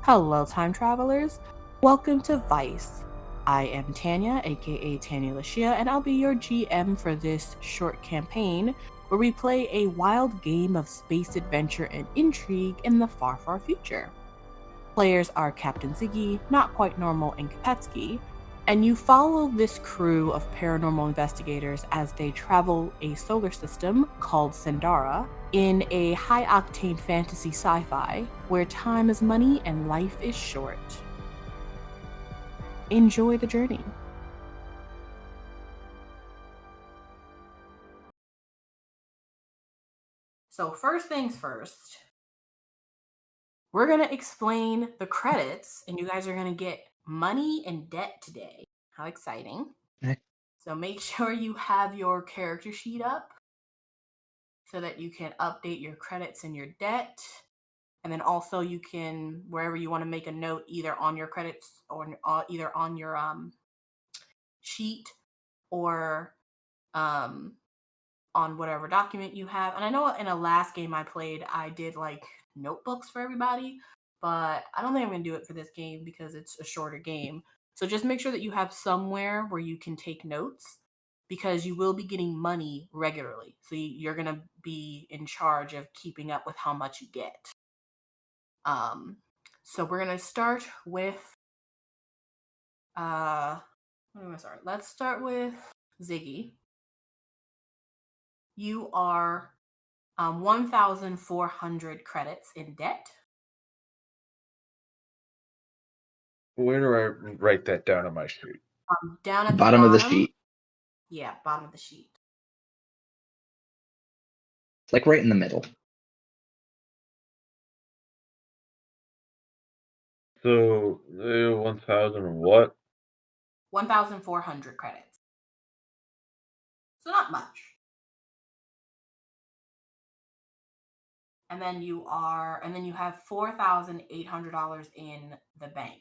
Hello, time travelers. Welcome to V.I.C.E. I am Tanya, aka TanyaLashea, and I'll be your GM for this short campaign where we play a wild game of space adventure and intrigue in the far, far future. Players are CaptainZiggy, NotQuiteNormal, and Kepeski, and you follow this crew of paranormal investigators as they travel a solar system called Syndara in a high-octane fantasy sci-fi where time is money and life is short. Enjoy the journey. So first things first, we're going to explain the credits, and you guys are going to get money and debt today. How exciting. So make sure you have your character sheet up so that you can update your credits and your debt. And then also you can, wherever you want to make a note, either on your credits or either on your sheet or on whatever document you have. And I know in a last game I played, I did like notebooks for everybody, but I don't think I'm going to do it for this game because it's a shorter game. So just make sure that you have somewhere where you can take notes because you will be getting money regularly. So you're going to be in charge of keeping up with how much you get. So we're going to start with, where am I going to start? Let's start with Ziggy. You are 1,400 credits in debt. Where do I write that down on my sheet? Down at the Bottom of the sheet. Yeah, bottom of the sheet. It's like right in the middle. So 1,000 what? 1,400 credits. So not much. And then you have $4,800 in the bank.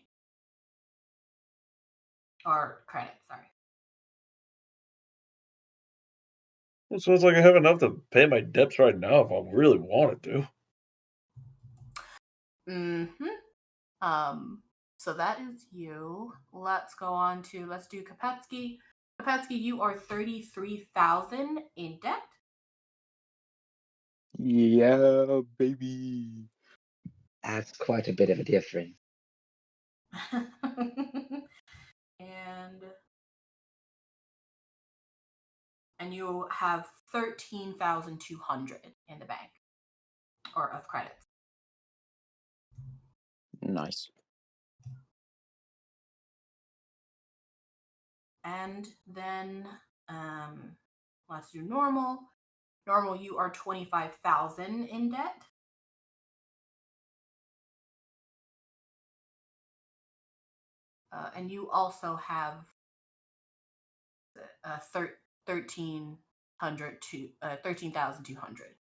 Or credits, sorry. So it's like I have enough to pay my debts right now if I really wanted to. So that is you. Let's do Kepeski. Kepeski, you are 33,000 in debt. Yeah, baby. That's quite a bit of a difference. and you have 13,200 in the bank or of credits. Nice. And then let's do normal. Normal, you are 25,000 in debt. And you also have 13,200.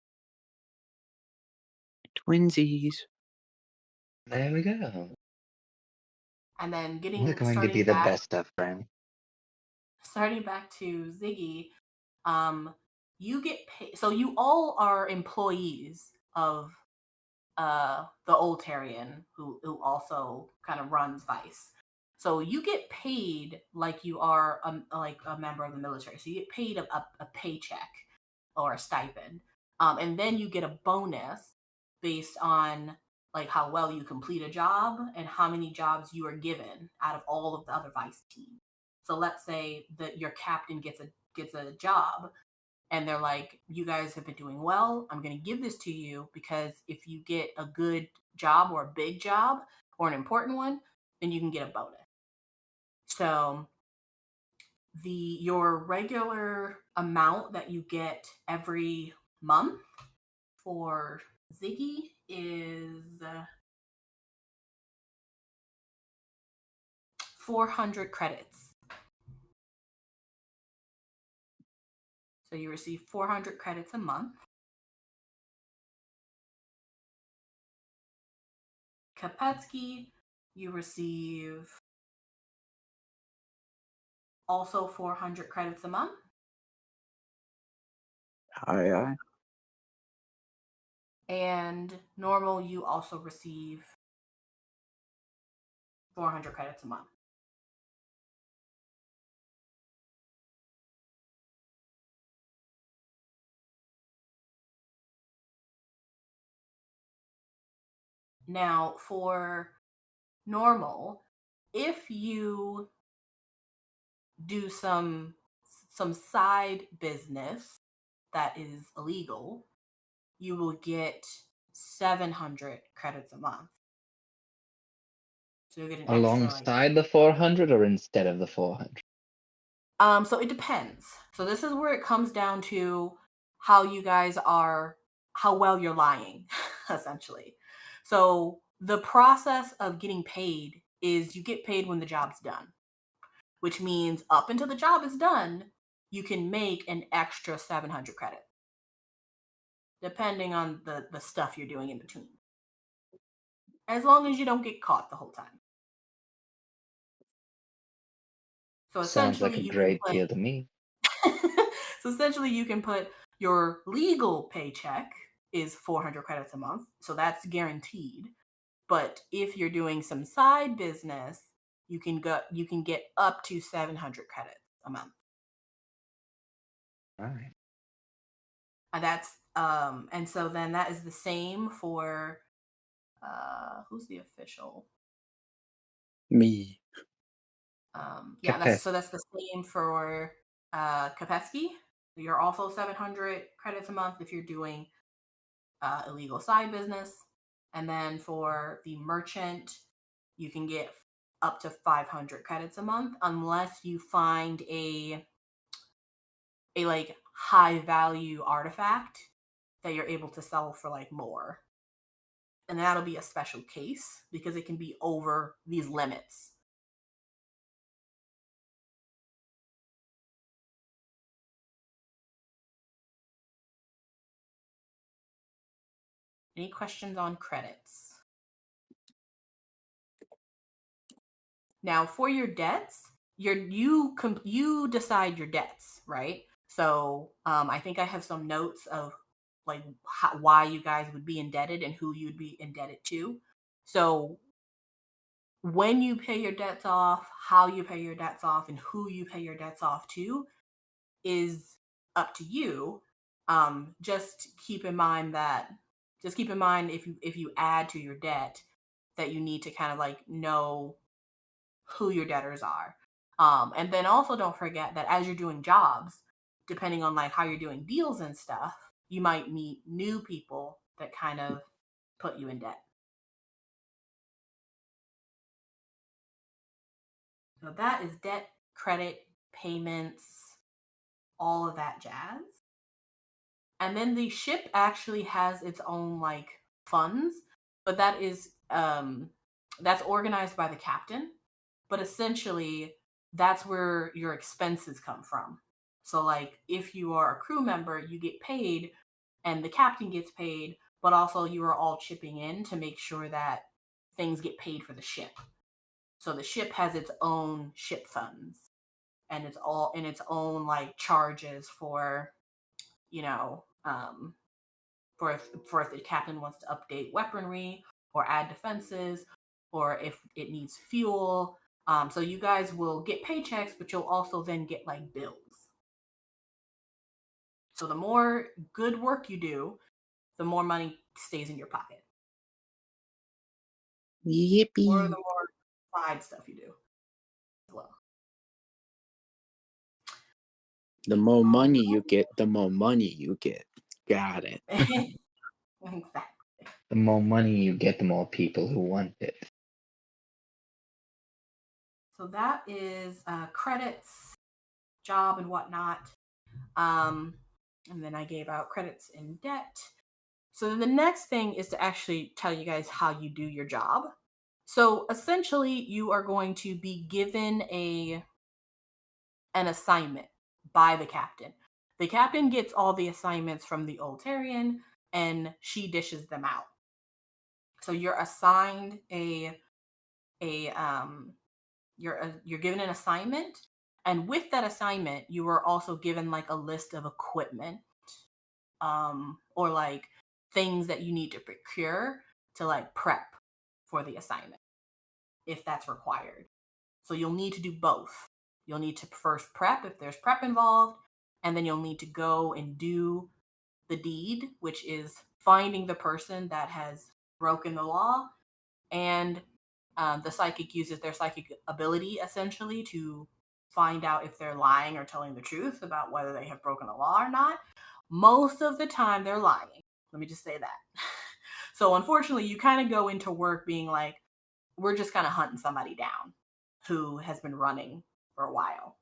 Twinsies. There we go. And then We're going to be the best of friends. Starting back to Ziggy, you get paid. So you all are employees of the old Tarian who also kind of runs V.I.C.E. So you get paid like you are like a member of the military. So you get paid a paycheck or a stipend, and then you get a bonus based on like how well you complete a job and how many jobs you are given out of all of the other V.I.C.E. teams. So let's say that your captain gets a job and they're like, you guys have been doing well. I'm going to give this to you because if you get a good job or a big job or an important one, then you can get a bonus. So your regular amount that you get every month for Ziggy is 400 credits. So you receive 400 credits a month. Kepeski, you receive also 400 credits a month. Aye. And normal, you also receive 400 credits a month. Now, for normal, if you do some side business that is illegal, you will get 700 credits a month. So you get an alongside the 400 or instead of the 400? So it depends. So this is where it comes down to how you guys are, how well you're lying, essentially. So the process of getting paid is you get paid when the job's done, which means up until the job is done, you can make an extra 700 credits, depending on the stuff you're doing in between. As long as you don't get caught the whole time. So Sounds like a great deal to me. So essentially you can put your legal paycheck is 400 credits a month. So that's guaranteed. But if you're doing some side business, you can get up to 700 credits a month. All right. That's and so then that is the same for who's the official? Me. Yeah, that's the same for Kepeski. You're also 700 credits a month if you're doing illegal side business. And then for the merchant, you can get up to 500 credits a month unless you find a like high value artifact that you're able to sell for like more. And that'll be a special case because it can be over these limits. Any questions on credits? Now, for your debts, you decide your debts, right? So I think I have some notes of like why you guys would be indebted and who you'd be indebted to. So when you pay your debts off, how you pay your debts off, and who you pay your debts off to is up to you. Just keep in mind if you add to your debt that you need to kind of like know who your debtors are. And then also don't forget that as you're doing jobs, depending on like how you're doing deals and stuff, you might meet new people that kind of put you in debt. So that is debt, credit, payments, all of that jazz. And then the ship actually has its own like funds, but that is that's organized by the captain. But essentially that's where your expenses come from. So like if you are a crew member, you get paid and the captain gets paid, but also you are all chipping in to make sure that things get paid for the ship. So the ship has its own ship funds and it's all in its own like charges for, you know, for if the captain wants to update weaponry or add defenses or if it needs fuel. So you guys will get paychecks, but you'll also then get like bills. So the more good work you do, the more money stays in your pocket. Yippee. Or the more side stuff you do as well. The more money you get, the more money you get. Got it. Exactly. The more money you get, the more people who want it. So that is credits, job, and whatnot. And then I gave out credits in debt. So the next thing is to actually tell you guys how you do your job. So essentially, you are going to be given an assignment by the captain. The captain gets all the assignments from the Oltarian, and she dishes them out. So you're assigned you're given an assignment, and with that assignment, you are also given like a list of equipment, or like things that you need to procure to like prep for the assignment. if that's required. So you'll need to do both. You'll need to first prep if there's prep involved, and then you'll need to go and do the deed, which is finding the person that has broken the law. And the psychic uses their psychic ability essentially to find out if they're lying or telling the truth about whether they have broken the law or not. Most of the time, they're lying. Let me just say that. So, unfortunately, you kind of go into work being like, we're just kind of hunting somebody down who has been running for a while.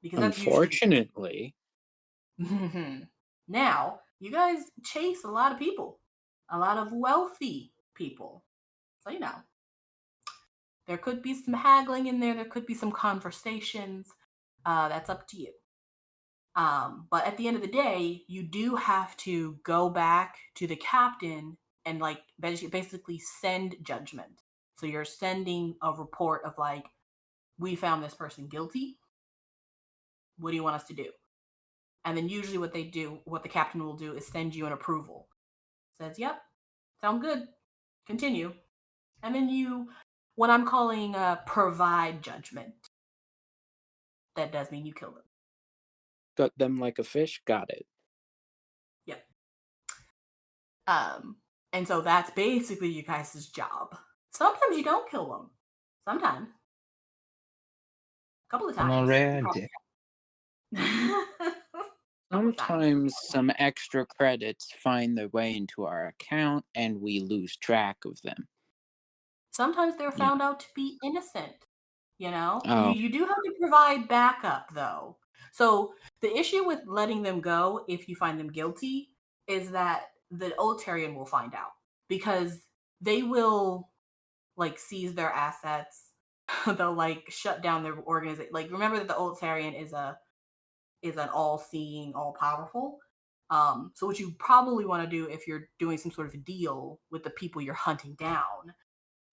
Because that's Unfortunately. usually. Now, you guys chase a lot of people, a lot of wealthy people. So, you know, there could be some haggling in there. There could be some conversations. That's up to you. But at the end of the day, you do have to go back to the captain and like basically send judgment. So you're sending a report of like, we found this person guilty. What do you want us to do? And then usually what the captain will do is send you an approval. Says, yep, sound good. Continue. And then you, what I'm calling provide judgment. That does mean you kill them. Gut them like a fish. Got it. Yep. And so that's basically you guys' job. Sometimes you don't kill them. Sometimes. A couple of On a times. rare day. Sometimes some extra credits find their way into our account and we lose track of them. Sometimes they're found out to be innocent. You know? Oh. You do have to provide backup though. So the issue with letting them go if you find them guilty is that the Oltarian will find out because they will like seize their assets. They'll like shut down their organization. Like remember that the Oltarian is an all-seeing, all-powerful. So what you probably want to do if you're doing some sort of a deal with the people you're hunting down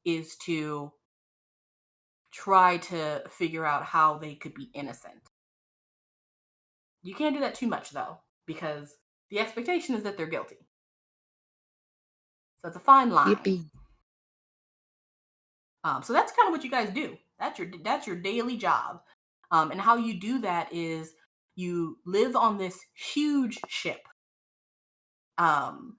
is to try to figure out how they could be innocent. You can't do that too much though, because the expectation is that they're guilty. So it's a fine line. Yippee. So that's kind of what you guys do. That's your daily job. And how you do that is you live on this huge ship. And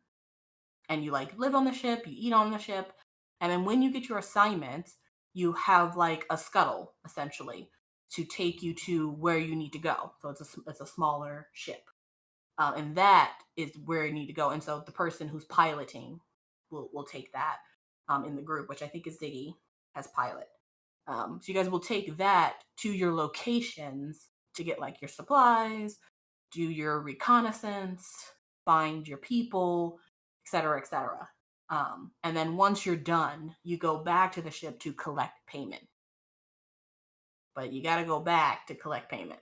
you like live on the ship, you eat on the ship, and then when you get your assignments, you have like a scuttle essentially to take you to where you need to go. So it's a smaller ship, and that is where you need to go. And so the person who's piloting will take that in the group, which I think is Ziggy as pilot. So you guys will take that to your locations to get like your supplies, do your reconnaissance, find your people, etc., etc. And then once you're done, you go back to the ship to collect payment. But you got to go back to collect payment.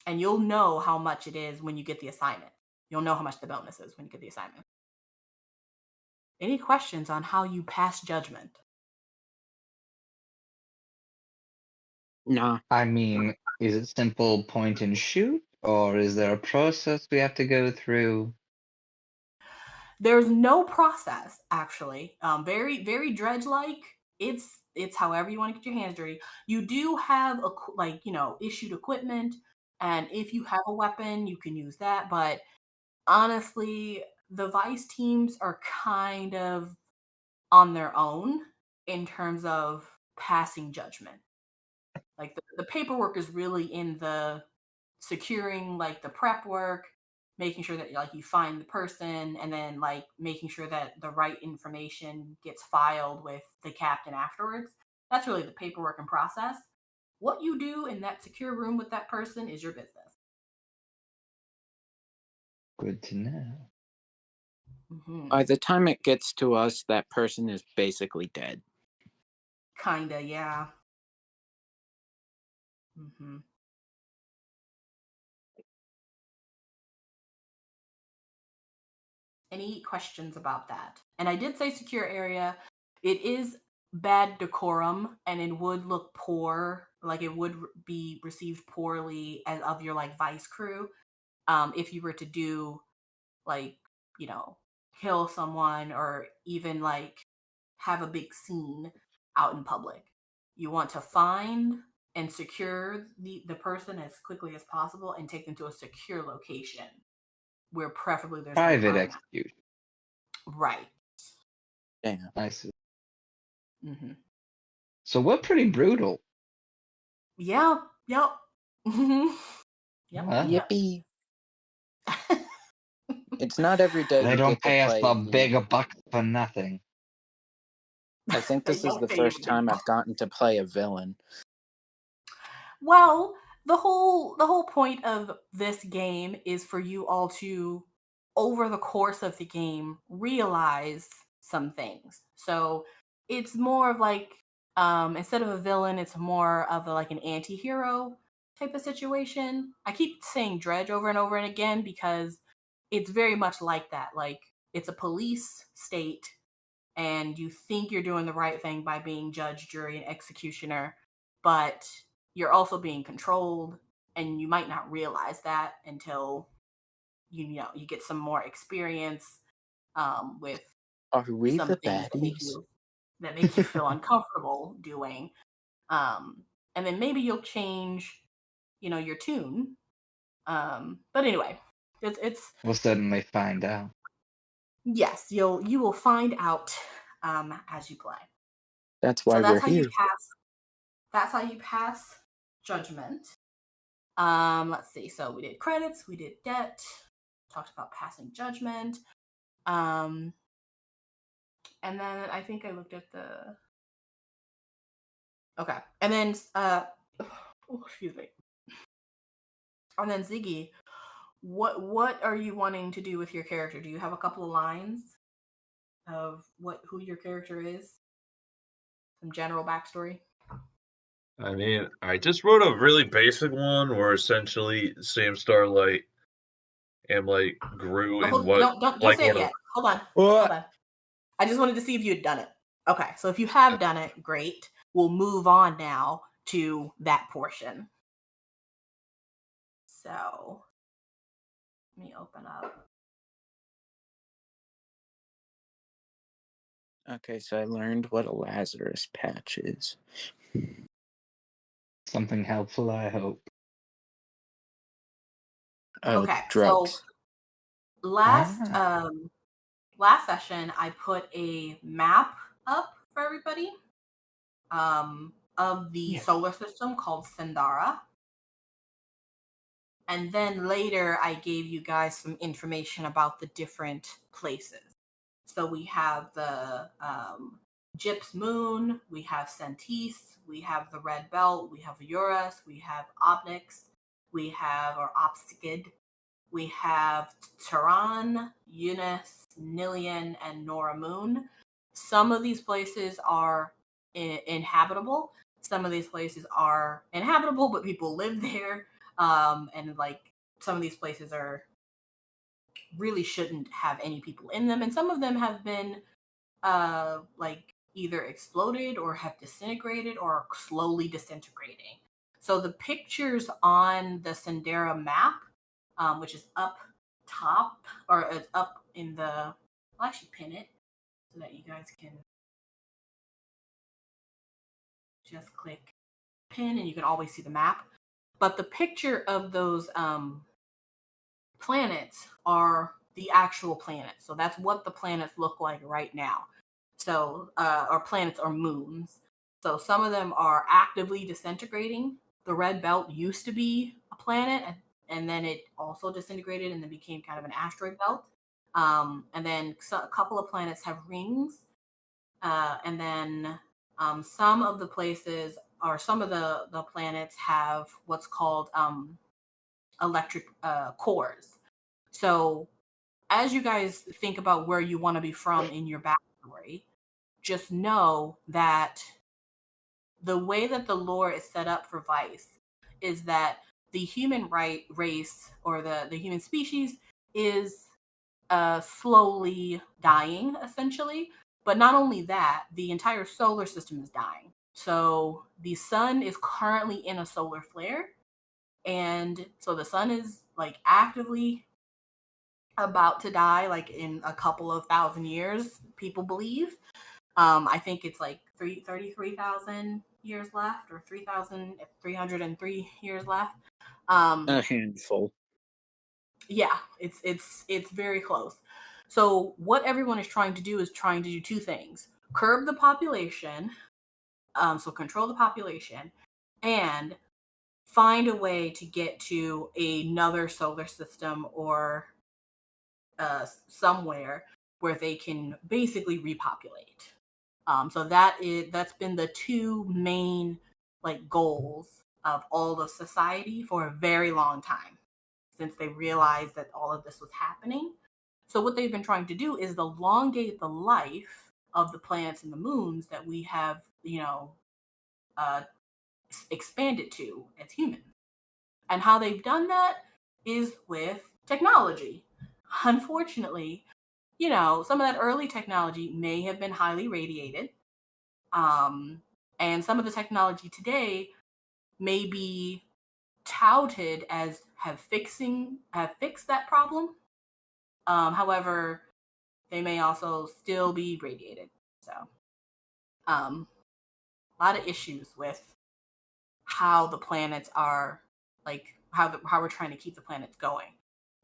And you'll know how much it is when you get the assignment. You'll know how much the bonus is when you get the assignment. Any questions on how you pass judgment? Nah. I mean, is it simple point and shoot, or is there a process we have to go through? There's no process, actually. Very, very dredge-like. It's however you want to get your hands dirty. You do have issued equipment, and if you have a weapon, you can use that. But honestly, the Vice teams are kind of on their own in terms of passing judgment. Like the paperwork is really in the securing like the prep work, making sure that like you find the person, and then like making sure that the right information gets filed with the captain afterwards. That's really the paperwork and process. What you do in that secure room with that person is your business. Good to know. Mm-hmm. By the time it gets to us, that person is basically dead. Kinda, yeah. Mm-hmm. Any questions about that? And I did say secure area. It is bad decorum, and it would look poor, like it would be received poorly as of your like vice crew, if you were to do like kill someone or even like have a big scene out in public. You want to find and secure the person as quickly as possible and take them to a secure location where preferably there's no Private crime. execution. Right. Damn. I see. Mm-hmm. So we're pretty brutal. Yeah. Yep. Yep. Wow. Yippee. It's not every day They you don't get to pay us play the the. bigger bucks for nothing. I think They this is don't the pay you first time big. I've gotten to play a villain. Well, the whole point of this game is for you all to, over the course of the game, realize some things. So it's more of like, instead of a villain, it's more of like an anti-hero type of situation. I keep saying Dredge over and over and again because it's very much like that. Like, it's a police state and you think you're doing the right thing by being judge, jury, and executioner, but you're also being controlled, and you might not realize that until you get some more experience with Are we some the things baddies? that make you feel uncomfortable doing, and then maybe you'll change, your tune. But anyway, it's We'll certainly find out. yes, you will find out as you play. That's So why we're here. That's how you pass judgment. Let's see. So we did credits, we did debt, talked about passing judgment. And then I think I looked at the okay. And then excuse me. And then Ziggy, what are you wanting to do with your character? Do you have a couple of lines of who your character is? Some general backstory? I mean, I just wrote a really basic one where essentially Sam Starlight and grew in what Don't say it one of yet. Hold on. What? Hold on. I just wanted to see if you had done it. Okay, so if you have done it, great. We'll move on now to that portion. So let me open up. Okay, so I learned what a Lazarus patch is. Something helpful, I hope. Oh, Okay, drugs. so last session I put a map up for everybody of the solar system called Syndara. And then later I gave you guys some information about the different places. So we have the Gyps Moon, we have Centis, we have the Red Belt, we have Eurus, we have Obnix, we have Obskid, we have Tehran, Eunice, Nilian, and Nora Moon. Some of these places are inhabitable. Some of these places are inhabitable, but people live there. And some of these places really shouldn't have any people in them. And some of them have been either exploded or have disintegrated or slowly disintegrating. So the pictures on the Syndara map, which is up top, or it's up in the, I'll actually pin it so that you guys can just click pin and you can always see the map. But the picture of those planets are the actual planets. So that's what the planets look like right now. So, or planets or moons. So some of them are actively disintegrating. The red belt used to be a planet, and then it also disintegrated and then became kind of an asteroid belt. And then a couple of planets have rings. And then some of the places, or some of the planets have what's called electric cores. So as you guys think about where you want to be from in your backstory, just know that the way that the lore is set up for V.I.C.E is that the human race, or the human species, is slowly dying, essentially. But not only that, the entire solar system is dying. So the sun is currently in a solar flare. And so the sun is actively about to die, in a couple of thousand years, people believe. I think it's like 33,000 years left, or 3,303 years left. A handful. Yeah, it's very close. So what everyone is trying to do is trying to do two things: curb the population, so control the population, and find a way to get to another solar system or somewhere where they can basically repopulate. So that's been the two main like goals of all of society for a very long time, since they realized that all of this was happening. So what they've been trying to do is elongate the life of the planets and the moons that we have, uh, expanded to as humans. And how they've done that is with technology. Unfortunately, some of that early technology may have been highly radiated. And some of the technology today may be touted as have fixed that problem. However, they may also still be radiated. So, a lot of issues with how the planets are, like how we're trying to keep the planets going.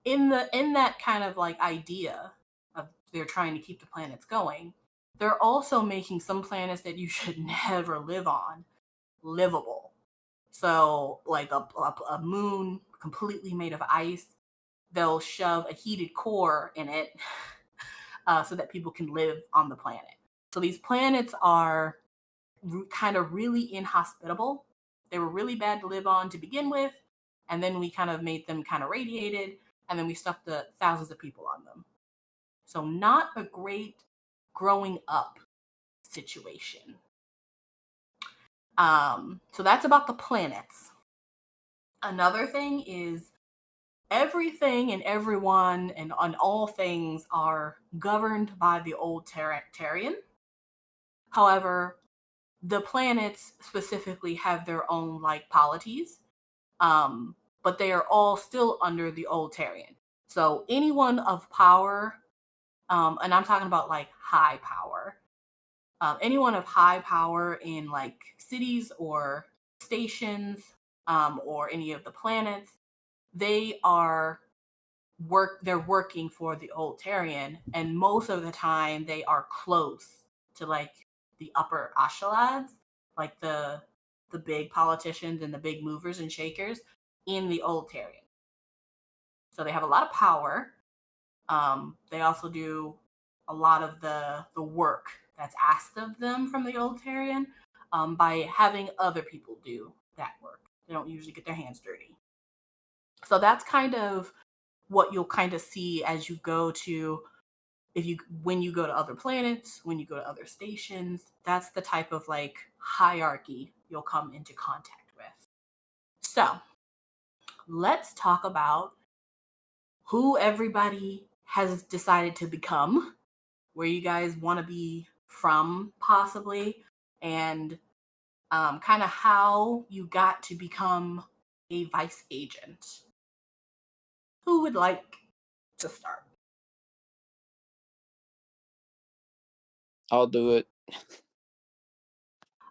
In that kind of like idea of they're trying to keep the planets going, they're also making some planets that you should never live on livable. So like a moon completely made of ice, they'll shove a heated core in it so that people can live on the planet. So these planets are kind of really inhospitable. They were really bad to live on to begin with, and then we kind of made them kind of radiated, and then we stuffed the thousands of people on them. So not a great growing up situation. So that's about the planets. Another thing is everything and everyone and on all things are governed by the old Tarian. However, the planets specifically have their own like polities, but they are all still under the old Tarian. So anyone of power, and I'm talking about like high power, anyone of high power in like cities or stations, or any of the planets, they're working for the old Tarian, and most of the time they are close to like the upper ashalads, like the big politicians and the big movers and shakers in the old Tarian. So they have a lot of power. They also do a lot of the work that's asked of them from the old Tarian, by having other people do that work. They don't usually get their hands dirty. So that's kind of what you'll kind of see as you go to when you go to other planets, when you go to other stations. That's the type of like hierarchy you'll come into contact with. So let's talk about who everybody has decided to become, where you guys want to be from possibly, and kind of how you got to become a V.I.C.E agent. Who would like to start? I'll do it.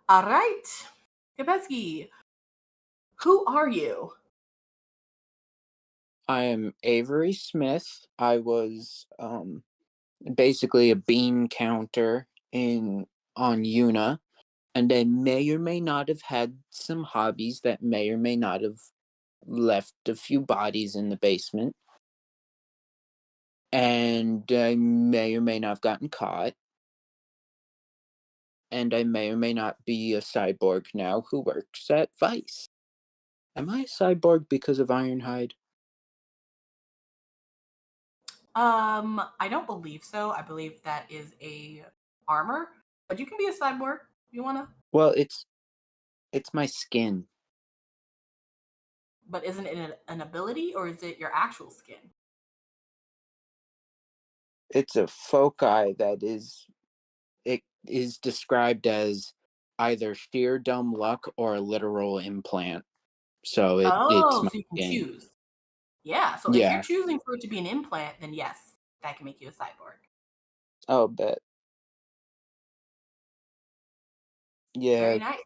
All right. Kepeski, who are you? I am Avery Smith. I was basically a bean counter on Una, and I may or may not have had some hobbies that may or may not have left a few bodies in the basement. And I may or may not have gotten caught. And I may or may not be a cyborg now who works at V.I.C.E. Am I a cyborg because of Ironhide? I don't believe so. I believe that is a armor, but you can be a cyborg if you wanna. Well, it's my skin. But isn't it an ability, or is it your actual skin? It's a foci that it is described as either sheer dumb luck or a literal implant. So it's Oh, my so you can skin. choose. Yeah, so if you're Yeah. choosing for it to be an implant, then yes, that can make you a cyborg. Oh, bet. Yeah. Very nice.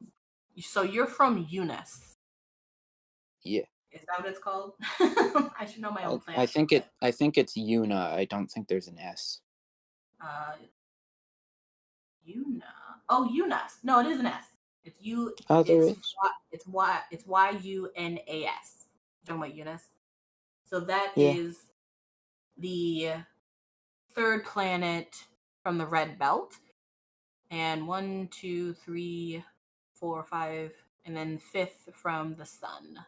So you're from Eunice. Yeah. Is that what it's called? I should know my own planet. I think it's Una. I don't think there's an S. Una. Oh, Eunice. No, it is an S. It's U. Oh, there is. It's Y. It's YUNAS. Talking about Eunice. So that Yeah. is the third planet from the red belt, and 1, 2, 3, 4, 5, and then fifth from the sun.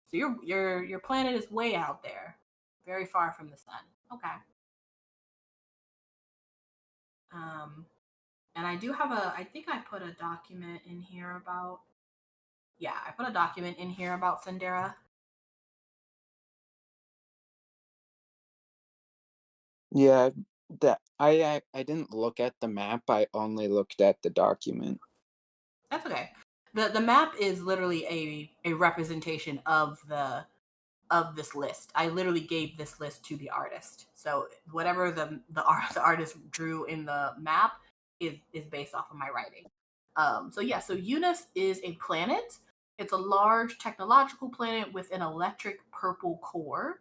So your planet is way out there, very far from the sun. Okay. And I do have I think I put a document in here about. Yeah, I put a document in here about Syndara. Yeah, that I didn't look at the map. I only looked at the document. That's okay. The map is literally a representation of this list. I literally gave this list to the artist. So whatever the artist drew in the map is based off of my writing. So Eunice is a planet. It's a large technological planet with an electric purple core.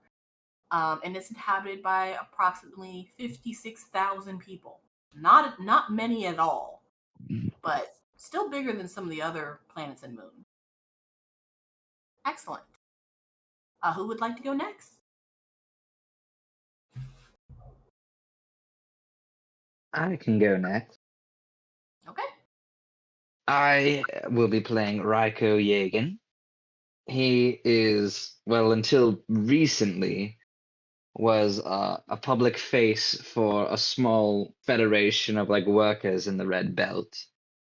And it's inhabited by approximately 56,000 people. Not many at all, but still bigger than some of the other planets and moons. Excellent. Who would like to go next? I can go next. Okay. I will be playing Raiko Yagan. He is, well, until recently, was a public face for a small federation of like workers in the Red Belt.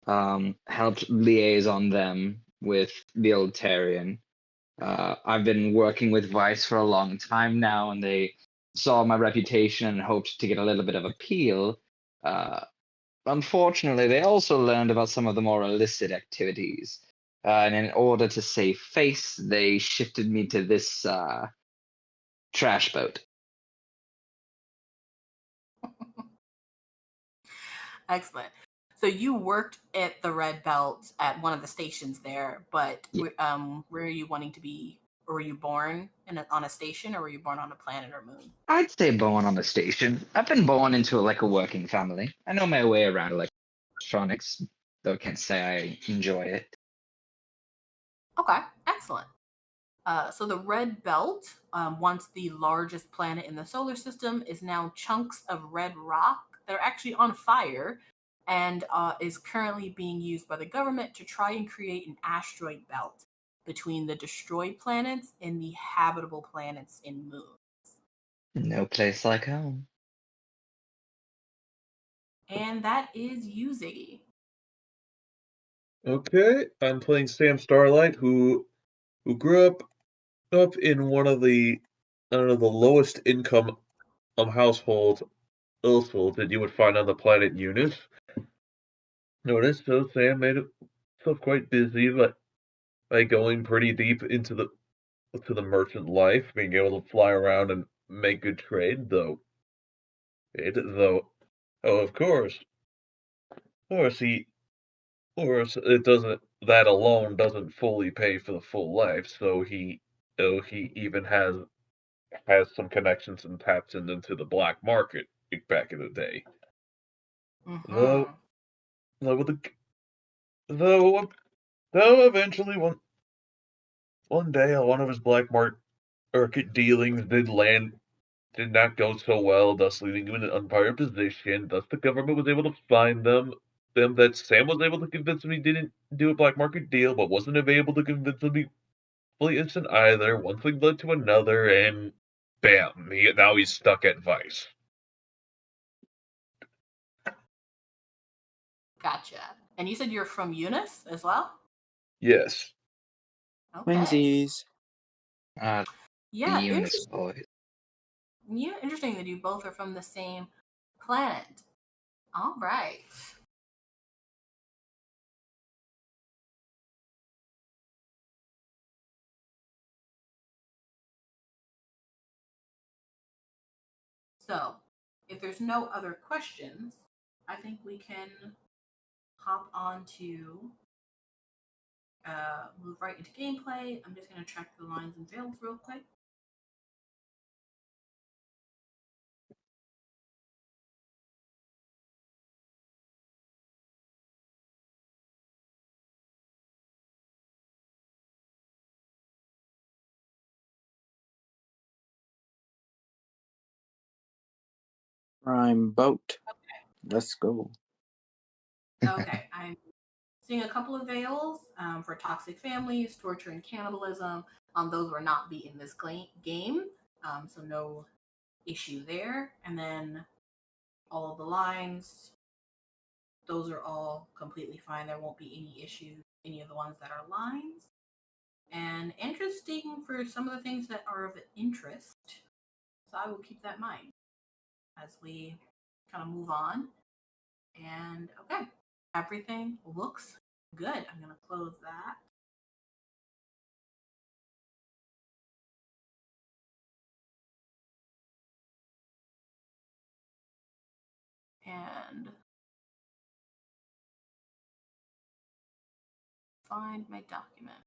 Helped liaison them with the Altarian. I've been working with V.I.C.E for a long time now, and they saw my reputation and hoped to get a little bit of appeal. Unfortunately, they also learned about some of the more illicit activities. And in order to save face, they shifted me to this trash boat. Excellent. So you worked at the Red Belt at one of the stations there, but Yeah. where are you wanting to be? Or were you born on a station, or were you born on a planet or moon? I'd say born on a station. I've been born into a working family. I know my way around electronics, though I can't say I enjoy it. Okay, excellent. So the Red Belt, once the largest planet in the solar system, is now chunks of red rock that are actually on fire, and is currently being used by the government to try and create an asteroid belt between the destroyed planets and the habitable planets and moons. No place like home. And that is you, Ziggy. Okay, I'm playing Sam Starlight, who grew up in one of the, I don't know, the lowest income households that you would find on the planet Eunice. Notice, so Sam made himself quite busy by going pretty deep into the merchant life, being able to fly around and make good trade, oh, of course, it doesn't, that alone doesn't fully pay for the full life, so he even has some connections and taps into the black market back in the day. Mm-hmm. Though, though, with the, though, though eventually one day one of his black market dealings did not go so well, thus leaving him in an umpire position. Thus, the government was able to find them that Sam was able to convince him he didn't do a black market deal, but wasn't able to convince him he fully innocent either. One thing led to another, and bam! Now he's stuck at V.I.C.E. Gotcha. And you said you're from Eunice as well? Yes. Okay. Twinsies. The Yeah, Eunice boys. Yeah, interesting that you both are from the same planet. All right. So, if there's no other questions, I think we can hop on to move right into gameplay. I'm just going to check the lines and veils real quick. Prime boat. Okay. Let's go. Okay, I'm seeing a couple of veils for toxic families, torture, and cannibalism. Those will not be in this game, so no issue there. And then all of the lines, those are all completely fine. There won't be any issues, any of the ones that are lines. And interesting for some of the things that are of interest. So I will keep that in mind as we kind of move on. And okay, everything looks good. I'm going to close that. And find my document.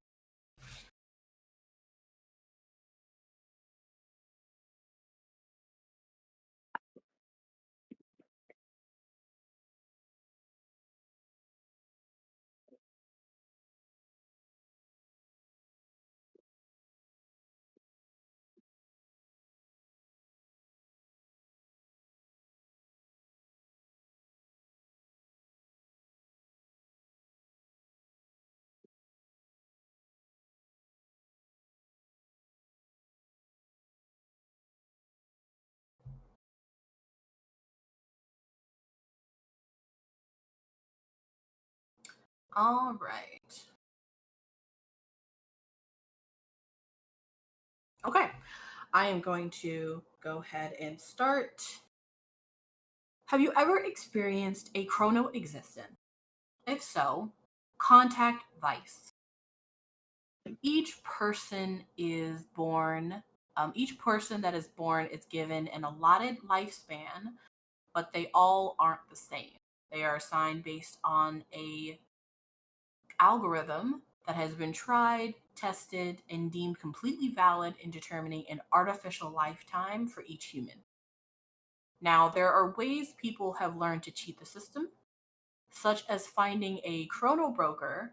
All right. Okay, I am going to go ahead and start. Have you ever experienced a chrono existence? If so, contact V.I.C.E. Each person is born, each person that is born is given an allotted lifespan, but they all aren't the same. They are assigned based on a algorithm that has been tried, tested, and deemed completely valid in determining an artificial lifetime for each human. Now, there are ways people have learned to cheat the system, such as finding a chrono broker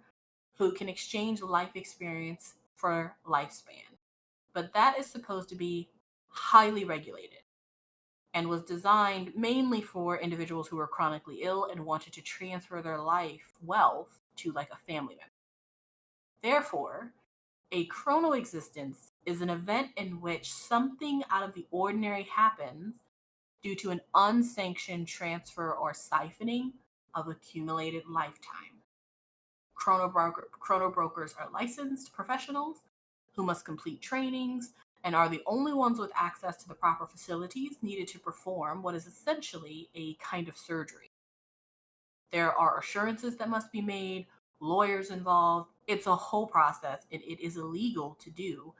who can exchange life experience for lifespan. But that is supposed to be highly regulated and was designed mainly for individuals who were chronically ill and wanted to transfer their life wealth to like a family member. Therefore, a chrono existence is an event in which something out of the ordinary happens due to an unsanctioned transfer or siphoning of accumulated lifetime. Chrono brokers are licensed professionals who must complete trainings and are the only ones with access to the proper facilities needed to perform what is essentially a kind of surgery. There are assurances that must be made, lawyers involved. It's a whole process, and it is illegal to do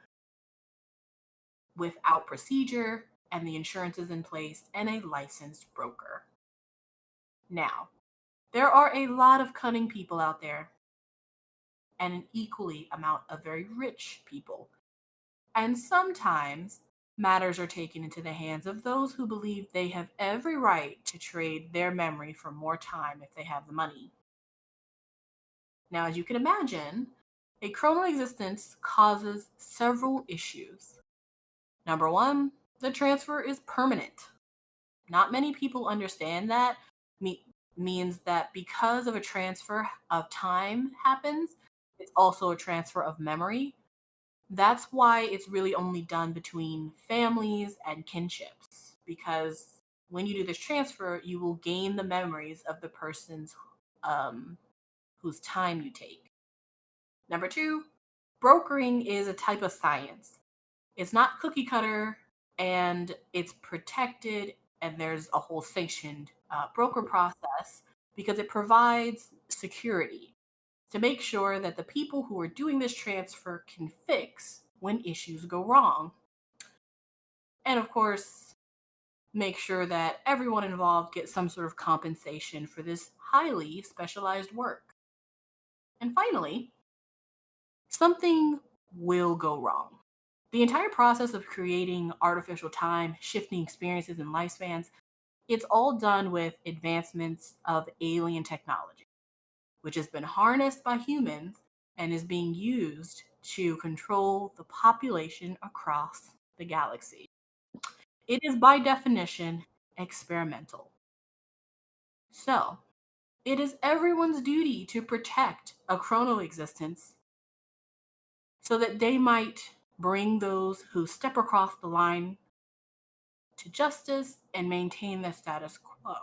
without procedure and the insurances in place and a licensed broker. Now, there are a lot of cunning people out there and an equally amount of very rich people. And sometimes matters are taken into the hands of those who believe they have every right to trade their memory for more time if they have the money. Now, as you can imagine, a chrono existence causes several issues. Number one, the transfer is permanent. Not many people understand that. Means that because of a transfer of time happens, it's also a transfer of memory. That's why it's really only done between families and kinships, because when you do this transfer, you will gain the memories of the person's whose time you take. Number two, brokering is a type of science. It's not cookie cutter, and it's protected, and there's a whole sanctioned broker process because it provides security to make sure that the people who are doing this transfer can fix when issues go wrong. And of course, make sure that everyone involved gets some sort of compensation for this highly specialized work. And finally, something will go wrong. The entire process of creating artificial time, shifting experiences and lifespans, it's all done with advancements of alien technology, which has been harnessed by humans and is being used to control the population across the galaxy. It is by definition experimental. So, it is everyone's duty to protect a chrono existence so that they might bring those who step across the line to justice and maintain the status quo.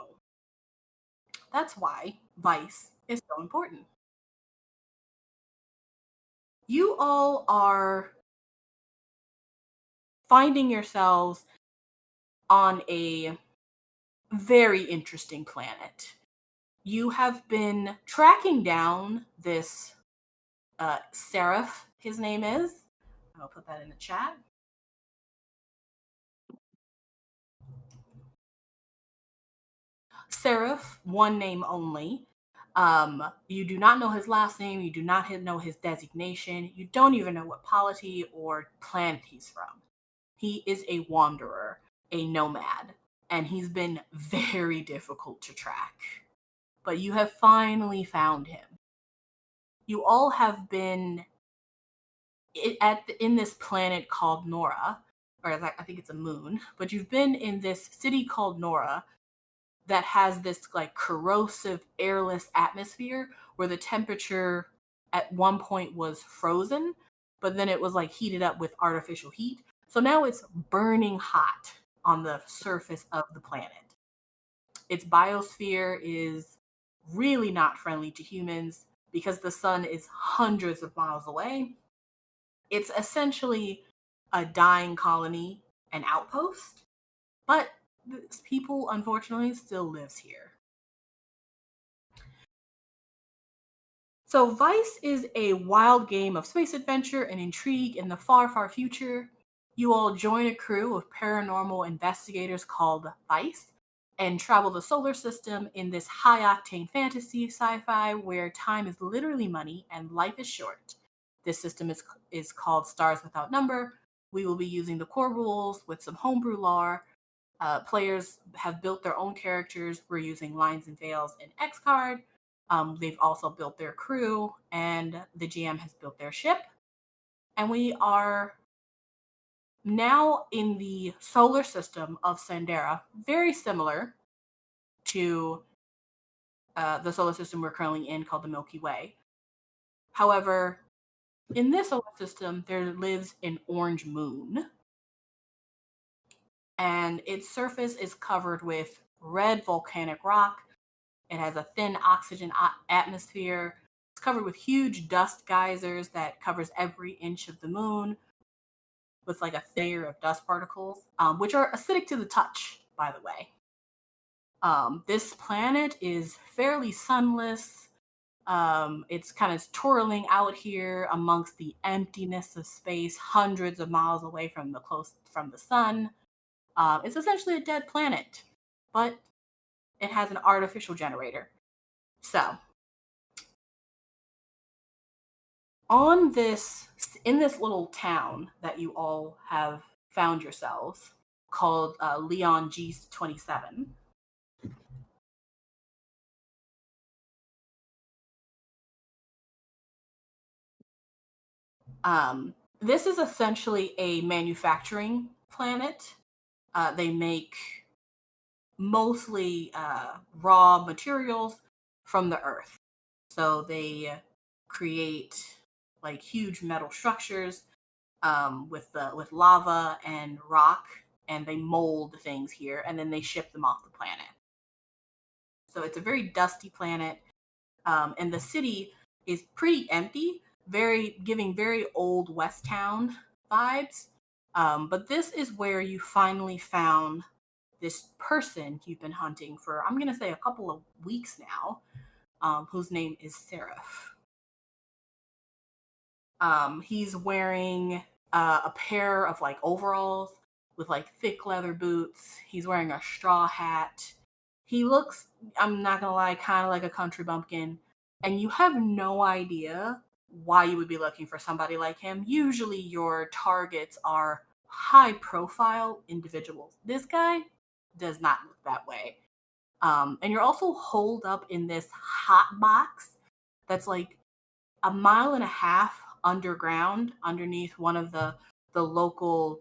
That's why V.I.C.E is so important. You all are finding yourselves on a very interesting planet. You have been tracking down this Seraph, his name is. I'll put that in the chat. Seraph, one name only. You do not know his last name. You do not know his designation. You don't even know what polity or planet he's from. He is a wanderer, a nomad, and he's been very difficult to track. But you have finally found him. You all have been in this planet called Nora, or I think it's a moon, but you've been in this city called Nora that has this like corrosive airless atmosphere where the temperature at one point was frozen, but then it was like heated up with artificial heat. So now it's burning hot on the surface of the planet. Its biosphere is really not friendly to humans because the sun is hundreds of miles away. It's essentially a dying colony, an outpost, but people unfortunately still lives here. So V.I.C.E is a wild game of space adventure and intrigue in the far, far future. You all join a crew of paranormal investigators called V.I.C.E and travel the solar system in this high-octane fantasy sci-fi where time is literally money and life is short. This system is called Stars Without Number. We will be using the core rules with some homebrew lore. Players have built their own characters. We're using Lines and Veils and X card. They've also built their crew, and the GM has built their ship. And we are now in the solar system of Syndara, very similar to the solar system we're currently in called the Milky Way. However, in this solar system, there lives an orange moon, and its surface is covered with red volcanic rock. It has a thin oxygen atmosphere. It's covered with huge dust geysers that covers every inch of the moon with like a layer of dust particles, which are acidic to the touch, by the way. This planet is fairly sunless. It's kind of twirling out here amongst the emptiness of space, hundreds of miles away from the sun. It's essentially a dead planet, but it has an artificial generator. So, in this little town that you all have found yourselves, called Leon G27. This is essentially a manufacturing planet. They make mostly raw materials from the earth. So they create like huge metal structures with lava and rock, and they mold things here, and then they ship them off the planet. So it's a very dusty planet, and the city is pretty empty, giving very old West Town vibes. But this is where you finally found this person you've been hunting for, I'm going to say, a couple of weeks now, whose name is Seraph. He's wearing a pair of like overalls with like thick leather boots. He's wearing a straw hat. He looks, I'm not going to lie, kind of like a country bumpkin. And you have no idea why you would be looking for somebody like him. Usually your targets are high-profile individuals. This guy does not look that way. And you're also holed up in this hot box that's like a mile and a half underground, underneath one of the local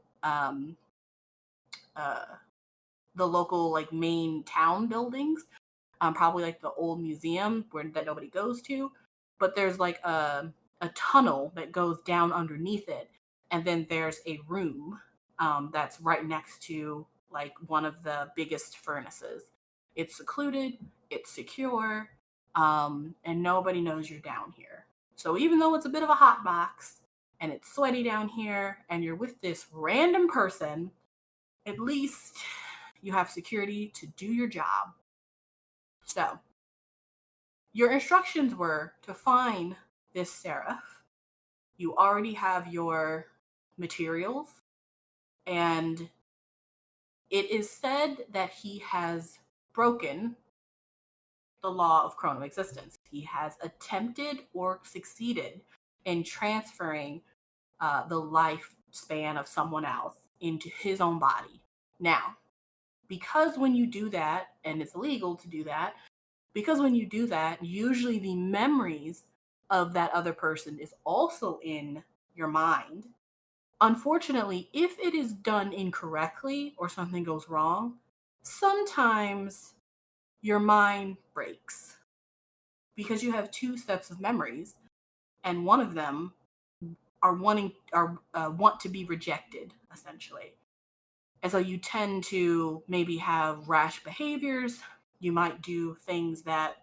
the local like main town buildings, probably like the old museum that nobody goes to. But there's like a tunnel that goes down underneath it, and then there's a room that's right next to like one of the biggest furnaces. It's secluded, it's secure, and nobody knows you're down here. So even though it's a bit of a hot box and it's sweaty down here, and you're with this random person, at least you have security to do your job. So, your instructions were to find this seraph. You already have your materials, and it is said that he has broken the law of chrono existence. He has attempted or succeeded in transferring the lifespan of someone else into his own body. Now, because when you do that, and it's illegal to do that, because when you do that, usually the memories of that other person is also in your mind. Unfortunately, if it is done incorrectly or something goes wrong, sometimes your mind breaks because you have two sets of memories, and one of them want to be rejected, essentially. And so you tend to maybe have rash behaviors. You might do things that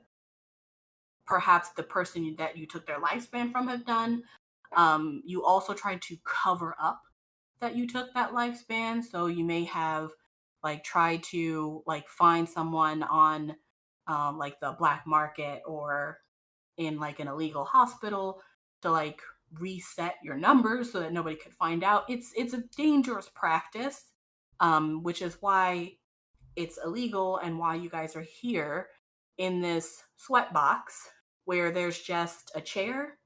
perhaps the person that you took their lifespan from have done. You also try to cover up that you took that lifespan. So you may have like tried to like find someone on like the black market or in like an illegal hospital to like reset your numbers so that nobody could find out. It's a dangerous practice, which is why it's illegal and why you guys are here in this sweat box where there's just a chair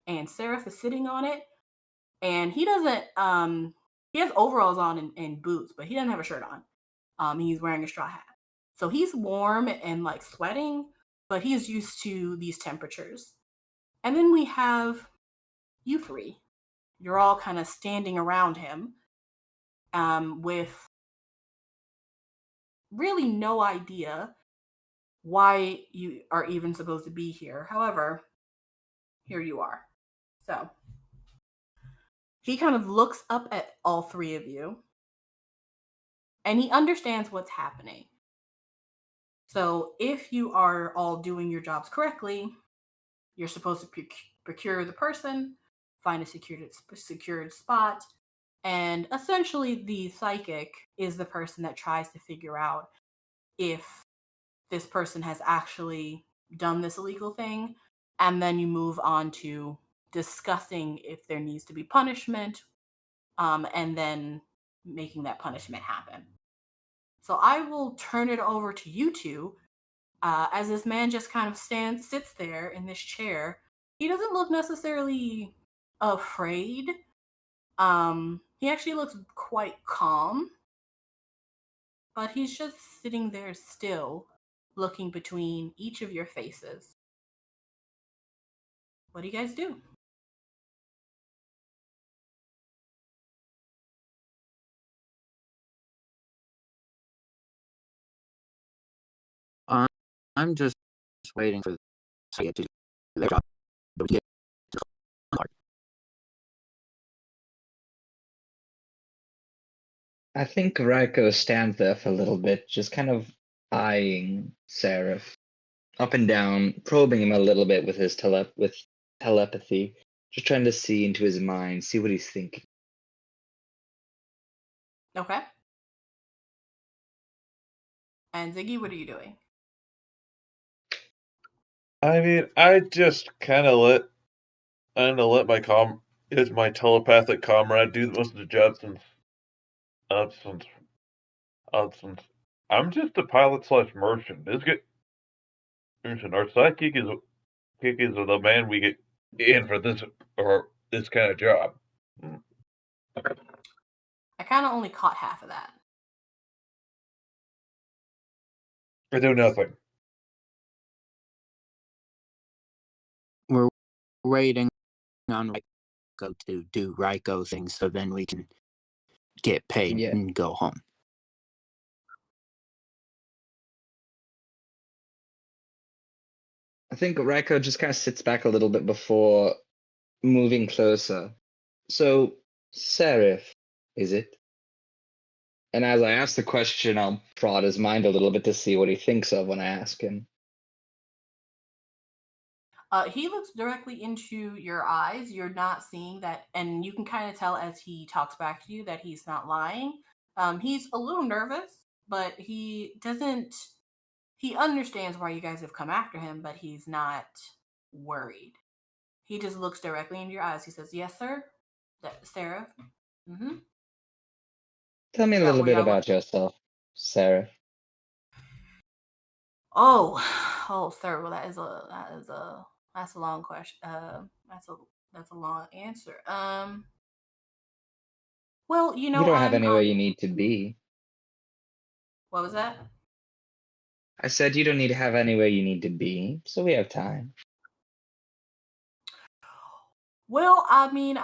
and Seraph is sitting on it, and he doesn't he has overalls on and boots, but he doesn't have a shirt on. He's wearing a straw hat. So he's warm and like sweating, but he's used to these temperatures. And then we have you three. You're all kind of standing around him with really no idea why you are even supposed to be here. However, here you are. So he kind of looks up at all three of you and he understands what's happening. So if you are all doing your jobs correctly, you're supposed to procure the person, find a secured spot, and essentially the psychic is the person that tries to figure out if this person has actually done this illegal thing, and then you move on to discussing if there needs to be punishment, and then making that punishment happen. So I will turn it over to you two, as this man just kind of sits there in this chair. He doesn't look necessarily afraid. He actually looks quite calm, but he's just sitting there still, looking between each of your faces. What do you guys do? I'm just waiting for the to do their job. I think Raiko stands there for a little bit, just kind of eyeing Seraph up and down, probing him a little bit with his telepathy, just trying to see into his mind, see what he's thinking. Okay. And Ziggy, what are you doing? I mean, I just kind of let my telepathic comrade do most of the job since I'm just a pilot / merchant. Our sidekick is the man we get in for this kind of job. I kind of only caught half of that. I do nothing. We're waiting on Ryko to do Ryko things, so then we can get paid and go home. I think Ryko just kind of sits back a little bit before moving closer. So, Seraph, is it? And as I ask the question, I'll prod his mind a little bit to see what he thinks of when I ask him. He looks directly into your eyes. You're not seeing that, and you can kind of tell as he talks back to you that he's not lying. He's a little nervous, but he doesn't. He understands why you guys have come after him, but he's not worried. He just looks directly into your eyes. He says, "Yes, sir." Sarah. Mm-hmm. Tell me a little bit about yourself, Sarah. Oh, sir. Well, that's a long question. That's a long answer. Well, You don't have anywhere you need to be. What was that? I said you don't need to have anywhere you need to be, so we have time. Well, I mean,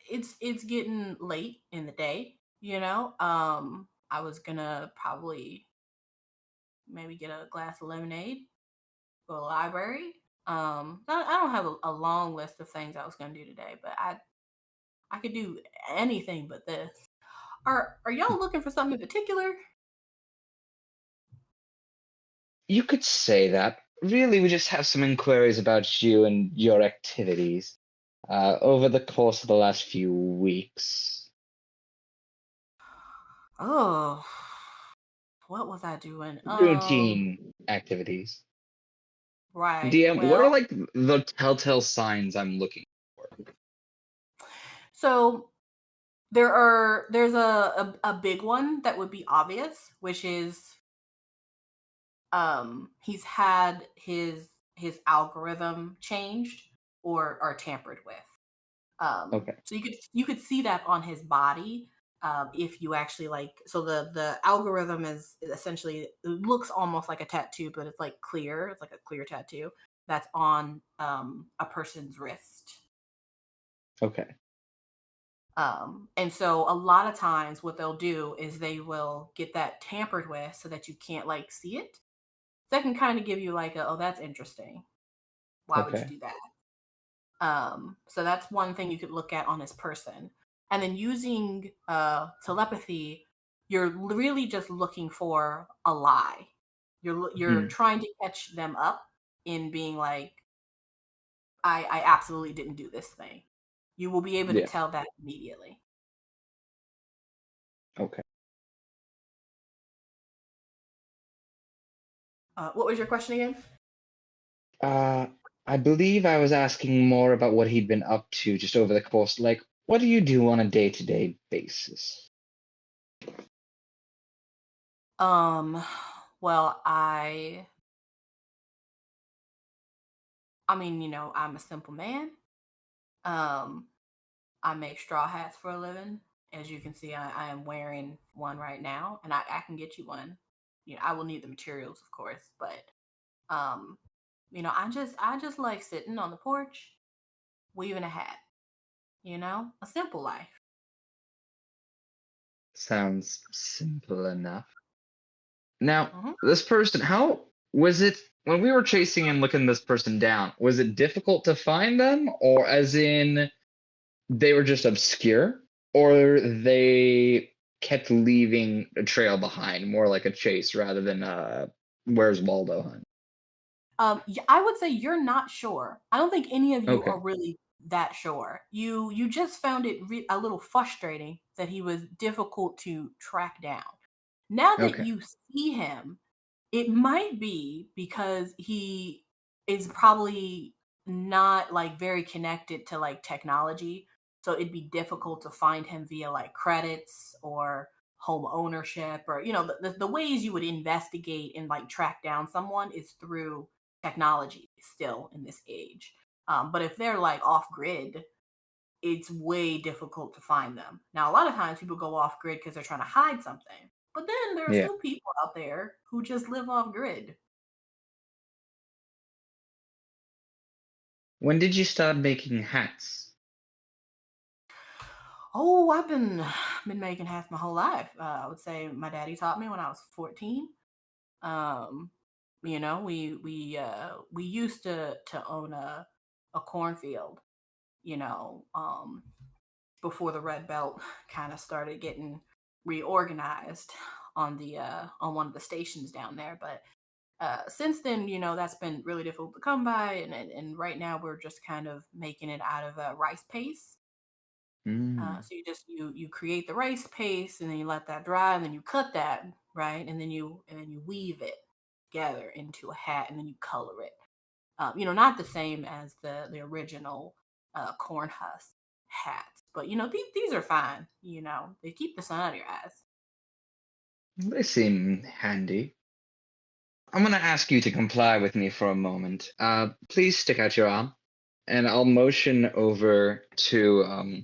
it's getting late in the day, you know. I was gonna probably maybe get a glass of lemonade, go to the library. I don't have a long list of things I was gonna do today, but I could do anything but this. Are y'all looking for something in particular? You could say that. Really, we just have some inquiries about you and your activities over the course of the last few weeks. Oh, what was I doing? Routine activities. Right. DM, what are Well, like the telltale signs I'm looking for? so there's a big one that would be obvious, which is he's had his algorithm changed or tampered with. Okay. So you could see that on his body. If you actually so the algorithm is essentially, it looks almost like a tattoo, but it's like clear. It's like a clear tattoo that's on a person's wrist. Okay. And so a lot of times what they'll do is they will get that tampered with so that you can't see it. That can kind of give you oh, that's interesting. Why would you do that? So that's one thing you could look at on his person. And then using telepathy, you're really just looking for a lie. You're trying to catch them up in being like, I absolutely didn't do this thing. You will be able to tell that immediately. Okay. What was your question again? I believe I was asking more about what he'd been up to just over the course. Like, what do you do on a day-to-day basis? Well, I mean, I'm a simple man. I make straw hats for a living. As you can see, I am wearing one right now, and I can get you one. I will need the materials, of course, but I just like sitting on the porch, weaving a hat. A simple life. Sounds simple enough. Now, this person, how was it when we were chasing and looking this person down? Was it difficult to find them, or as in they were just obscure, or they kept leaving a trail behind, more like a chase rather than where's Waldo hunt? I would say you're not sure. I don't think any of you Okay. are really that sure. You just found it a little frustrating that he was difficult to track down. Now that you see him, it might be because he is probably not very connected to technology. So it'd be difficult to find him via credits or home ownership, or the ways you would investigate and track down someone is through technology still in this age. But if they're like off grid, it's way difficult to find them. Now, a lot of times people go off grid because they're trying to hide something, but then there are Yeah. still people out there who just live off grid. When did you start making hats? Oh, I've been making hats my whole life. I would say my daddy taught me when I was 14. You know, we used to own a cornfield, you know, before the red belt kind of started getting reorganized on the on one of the stations down there. But since then, you know, that's been really difficult to come by, and right now we're just kind of making it out of rice paste. So you create the rice paste, and then you let that dry, and then you cut that, right, and then you weave it together into a hat, and then you color it. You know, not the same as the original corn husk hats, but you know these are fine. You know, they keep the sun out of your eyes. They seem handy. I'm gonna ask you to comply with me for a moment. Please stick out your arm, and I'll motion over to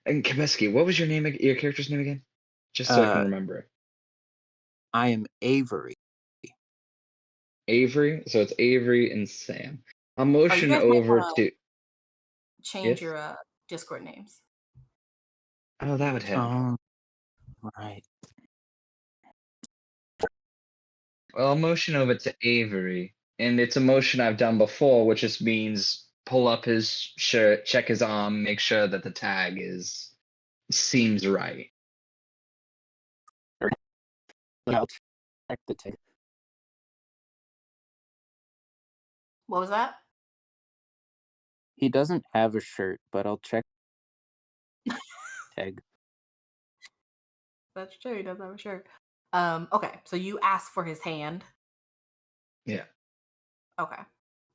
and Kepeski. What was your name? Your character's name again? Just so I can remember it. I am Avery. Avery. So it's Avery and Sam. I'll You motion guys might over want to. to change Yes. your Discord names. Oh, that would help. Right. Well, I'll motion over to Avery, and it's a motion I've done before, which just means pull up his shirt, check his arm, make sure that the tag seems right. I'll check the tag. What was that? He doesn't have a shirt, but I'll check tag. That's true. He doesn't have a shirt. Okay, so you ask for his hand. Yeah. Okay.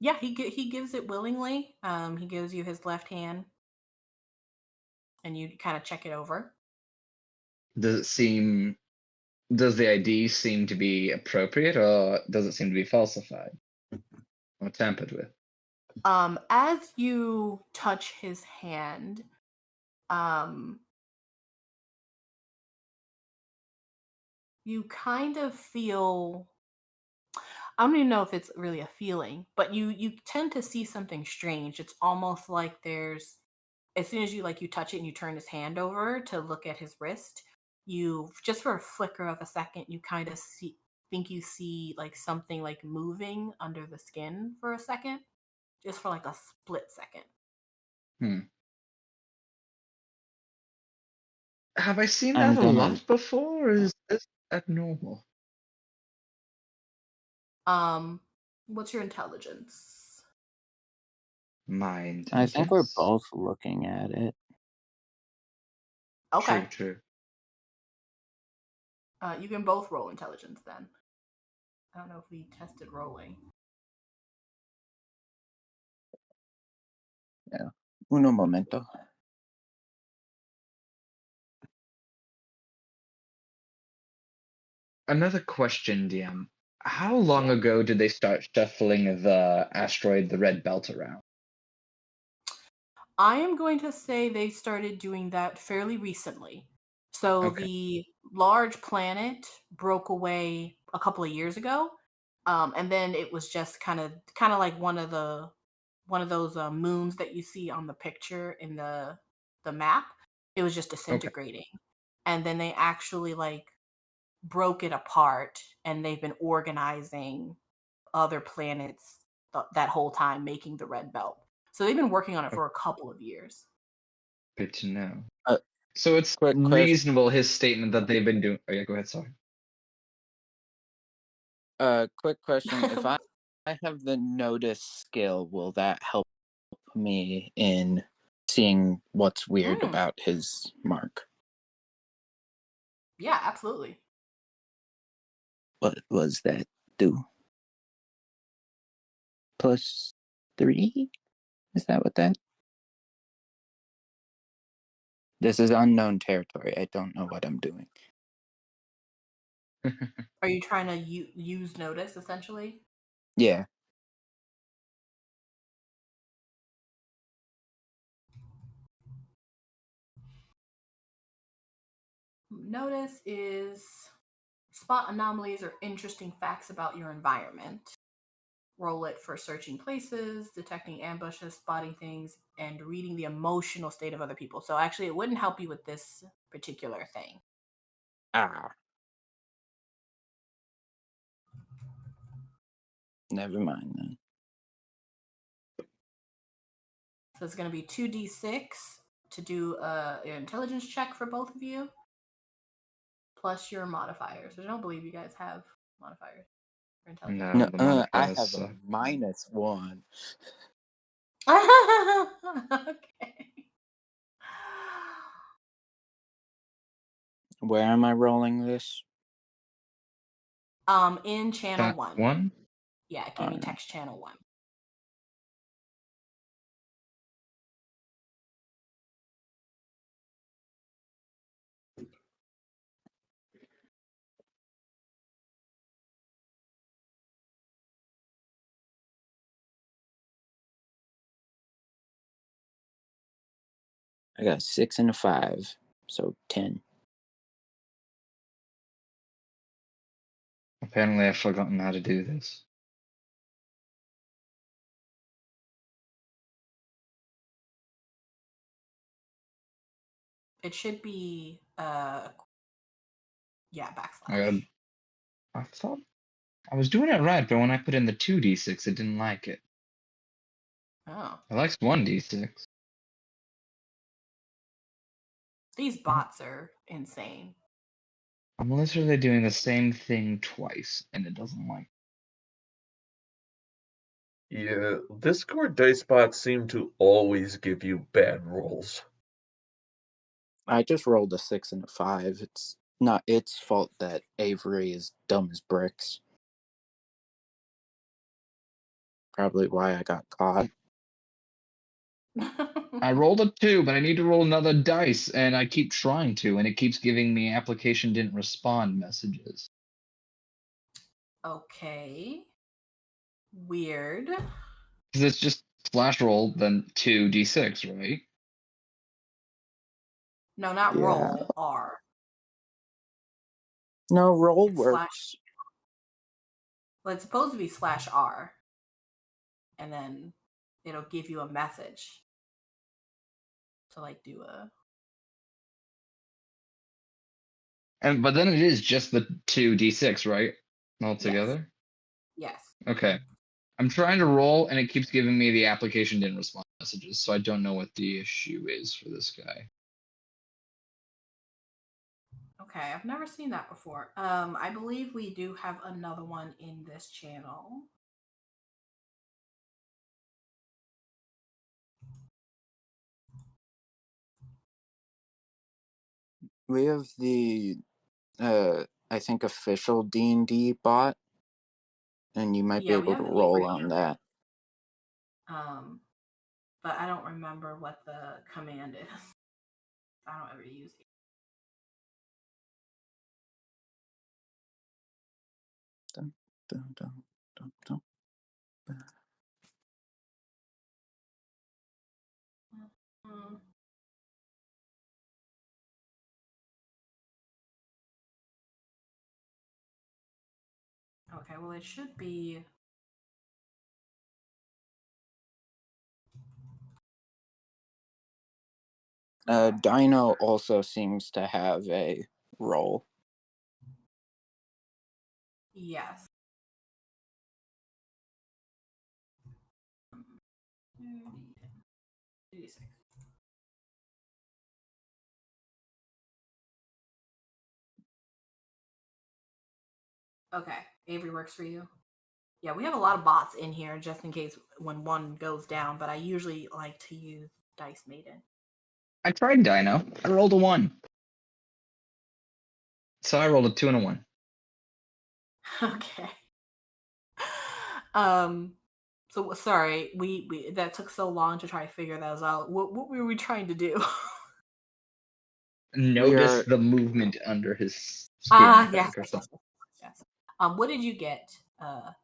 Yeah, he gives it willingly. He gives you his left hand, and you kind of check it over. Does the ID seem to be appropriate, or does it seem to be falsified or tampered with? As you touch his hand, you kind of feel, I don't even know if it's really a feeling, but you tend to see something strange. It's almost like there's, as soon as you touch it and you turn his hand over to look at his wrist, you just for a flicker of a second you kind of think you see like something like moving under the skin for a second, just for like a split second. Have I seen I'm that a gonna lot before, or is this abnormal? What's your intelligence? My I think we're intelligence? both looking at it. Okay. True. You can both roll intelligence then. I don't know if we tested rolling. Yeah. Uno momento. Another question, DM. How long ago did they start shuffling the asteroid, the red belt, around? I am going to say they started doing that fairly recently. So Okay. the large planet broke away a couple of years ago, and then it was just kind of like one of those moons that you see on the picture in the map. It was just disintegrating, and then they actually like broke it apart, and they've been organizing other planets that whole time, making the red belt. So they've been working on it for a couple of years. Good to know. Uh, So it's quick reasonable, his statement that they've been doing. Oh, yeah, go ahead, sorry. Quick question. If I have the notice skill, will that help me in seeing what's weird about his mark? Yeah, absolutely. What was that do? +3? Is that what that? This is unknown territory. I don't know what I'm doing. Are you trying to use notice essentially? Yeah. notice is spot anomalies or interesting facts about your environment. Roll it for searching places, detecting ambushes, spotting things, and reading the emotional state of other people. So actually, it wouldn't help you with this particular thing. Never mind then. So it's going to be 2d6 to do an intelligence check for both of you, plus your modifiers. I don't believe you guys have modifiers for intelligence. No, the modifiers I have a suck. -1. Okay. Where am I rolling this? In channel 1. 1? Yeah, it gave me text channel 1. I got a 6 and a 5, so 10. Apparently I've forgotten how to do this. It should be backslash. I thought I was doing it right, but when I put in the 2d6, it didn't like it. Oh. It likes 1d6. These bots are insane. I'm literally doing the same thing twice, and it doesn't like it. Yeah, Discord dice bots seem to always give you bad rolls. I just rolled a 6 and a 5. It's not its fault that Avery is dumb as bricks. Probably why I got caught. I rolled a 2, but I need to roll another dice, and I keep trying to, and it keeps giving me application didn't respond messages. Okay. Weird. Because it's just slash roll, then 2d6, right? No, not Yeah. roll, R. No, roll It's works. Well, it's supposed to be slash R. And then it'll give you a message to like do a. But then it is just the 2d6, right? Altogether? Yes. Okay. I'm trying to roll, and it keeps giving me the application didn't respond messages, so I don't know what the issue is for this guy. Okay, I've never seen that before. I believe we do have another one in this channel. We have the, I think, official D&D bot, and you might be able to roll on that. But I don't remember what the command is. I don't ever use it. Dun, dun, dun, dun, dun. Okay, well, it should be. Dino also seems to have a roll. Yes. Okay, Avery works for you. Yeah, we have a lot of bots in here just in case when one goes down, but I usually like to use Dice Maiden. I tried Dino. I rolled a 1. So I rolled a 2 and a 1. Okay. So sorry, we that took so long to try to figure those out. What were we trying to do? Notice the movement under his skin, I think, or something. Yes. What did you get? I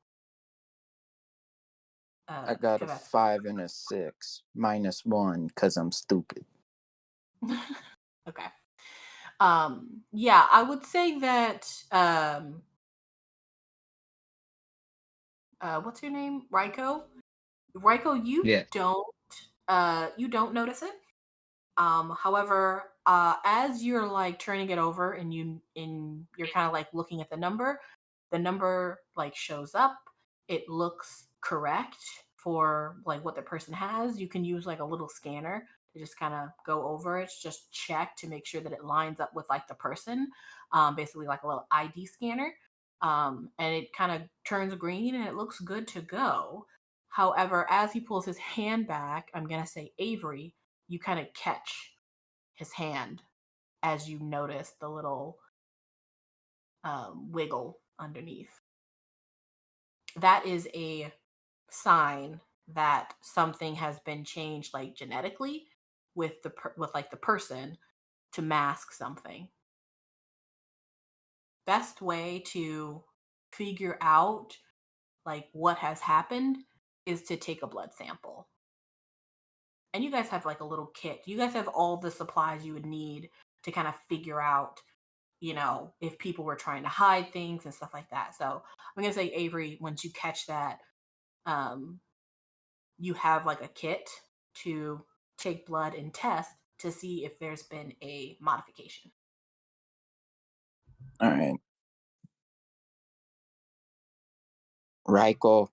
got a 5 and a 6, -1 because I'm stupid. Okay. Yeah, I would say that what's your name? Raiko? Raiko, Yeah. you don't notice it. However, as you're like turning it over and you're kind of like looking at the number like shows up. It looks correct for like what the person has. You can use like a little scanner to just kind of go over it, just check to make sure that it lines up with like the person. Basically like a little ID scanner. And it kind of turns green and it looks good to go. However, as he pulls his hand back, I'm gonna say Avery, you kind of catch his hand as you notice the little wiggle underneath. That is a sign that something has been changed, like genetically, with like the person to mask something. Best way to figure out like what has happened is to take a blood sample. And you guys have like a little kit. You guys have all the supplies you would need to kind of figure out, if people were trying to hide things and stuff like that. So I'm gonna say, Avery, once you catch that, you have like a kit to take blood and test to see if there's been a modification. All right. Raiko,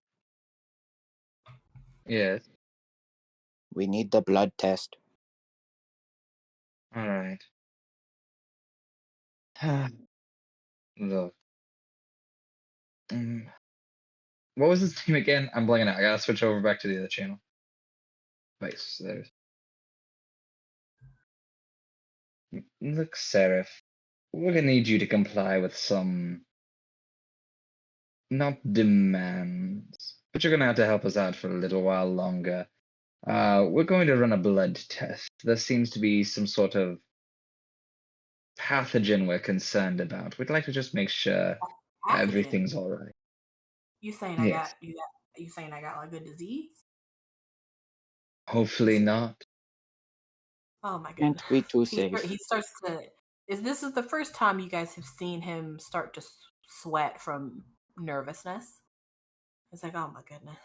Yes. we need the blood test. All right. Look. What was his name again? I'm blanking out. I gotta switch over back to the other channel. V.I.C.E. There's. Look, Seraph. We're gonna need you to comply with some, not demands, but you're gonna have to help us out for a little while longer. We're going to run a blood test. There seems to be some sort of pathogen we're concerned about. We'd like to just make sure Pathogen? everything's all right. You saying Yes. you saying I got like a disease? Hopefully not. Oh my goodness. Can't be too safe. He starts to. This is the first time you guys have seen him start to sweat from nervousness. It's like, oh my goodness.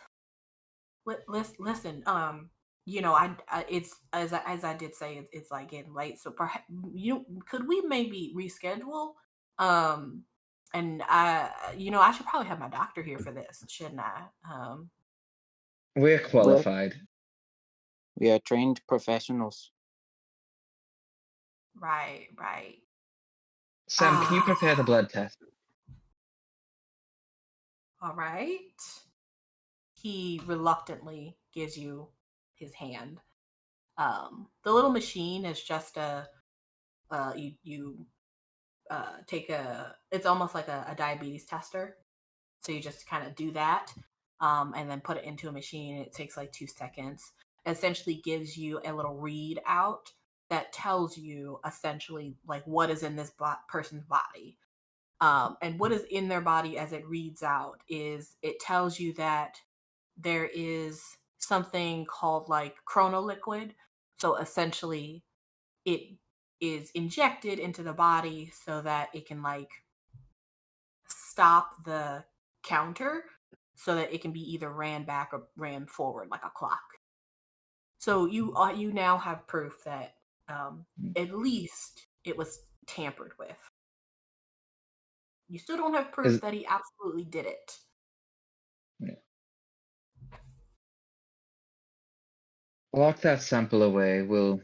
Listen, it's as I did say, it's like getting late. So perhaps could we maybe reschedule? And I should probably have my doctor here for this, shouldn't I? We're qualified. We are trained professionals. Right. Sam, can you prepare the blood test? All right. He reluctantly gives you his hand. The little machine is just you take it's almost like a diabetes tester. So you just kind of do that, and then put it into a machine. It takes like 2 seconds. It essentially gives you a little readout that tells you essentially like what is in this person's body. And what is in their body as it reads out is it tells you that there is something called like chronoliquid. So essentially, it is injected into the body so that it can like stop the counter so that it can be either ran back or ran forward like a clock. So you now have proof that at least it was tampered with. You still don't have proof that he absolutely did it. Yeah. Lock that sample away. We'll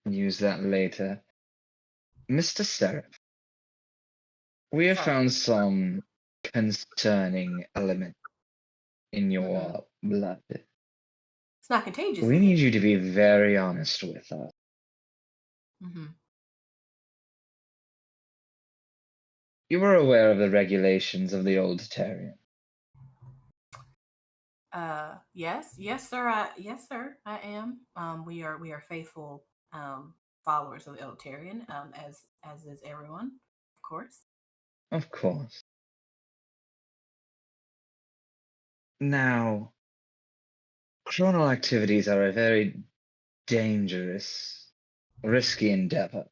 use that later. Mr. Seraph, we have found some concerning element in your blood. It's not contagious. We need you to be very honest with us. You were aware of the regulations of the old Terran. Yes, sir. Yes, sir. I am. We are faithful followers of the Eltarian, as is everyone, of course. Of course. Now, chronal activities are a very dangerous, risky endeavor.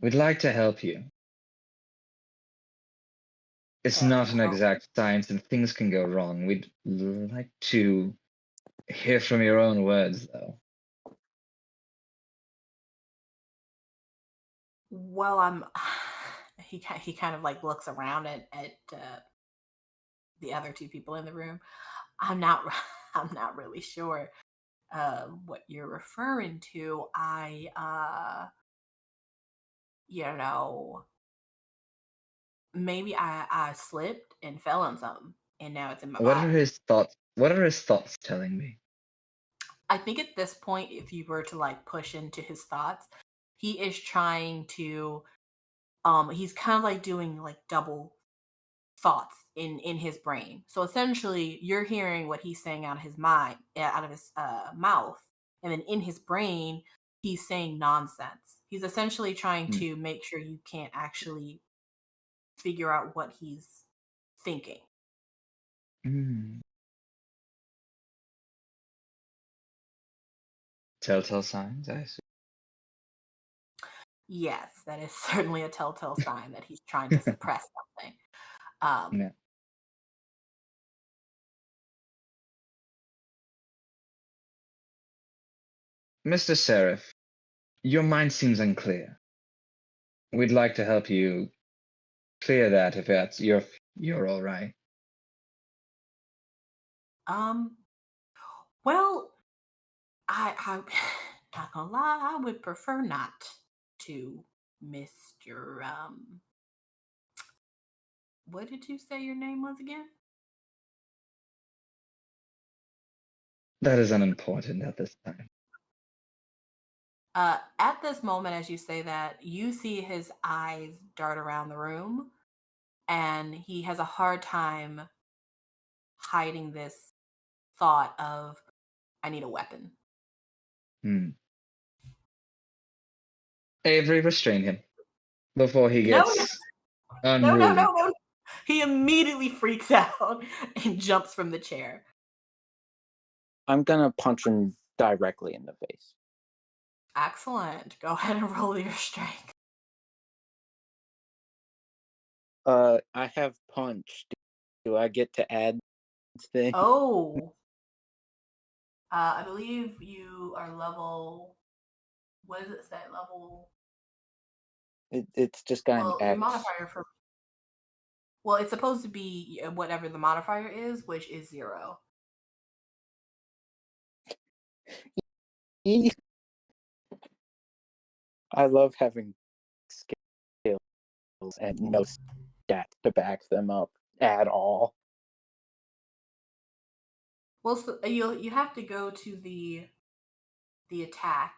We'd like to help you. It's not an exact science and things can go wrong. We'd like to hear from your own words, though. Well, he kind of like looks around at the other two people in the room. I'm not really sure what you're referring to. Maybe I slipped and fell on something, and now it's in my What are body. his thoughts? What are his thoughts telling me? I think at this point, if you were to like push into his thoughts, he is trying to he's kind of like doing like double thoughts in his brain. So essentially you're hearing what he's saying out of his mind, out of his mouth, and then in his brain he's saying nonsense. He's essentially trying to make sure you can't actually figure out what he's thinking. Telltale signs, I assume. Yes, that is certainly a telltale sign that he's trying to suppress something. Yeah. Mr. Seraph, your mind seems unclear. We'd like to help you clear that if that's you're all right. Well, I not gonna lie, I would prefer not to, Mr. What did you say your name was again? That is unimportant at this time. At this moment, as you say that, you see his eyes dart around the room, and he has a hard time hiding this thought of, I need a weapon. Avery, restrain him before he gets unruly. No. He immediately freaks out and jumps from the chair. I'm gonna punch him directly in the face. Excellent. Go ahead and roll your strength. I have punch. Do I get to add things? Oh. I believe you are level. What does it say? Level. It's just got an X. Your modifier for. Well, it's supposed to be whatever the modifier is, which is 0. I love having skills and no stats to back them up at all. Well, so you have to go to the attack,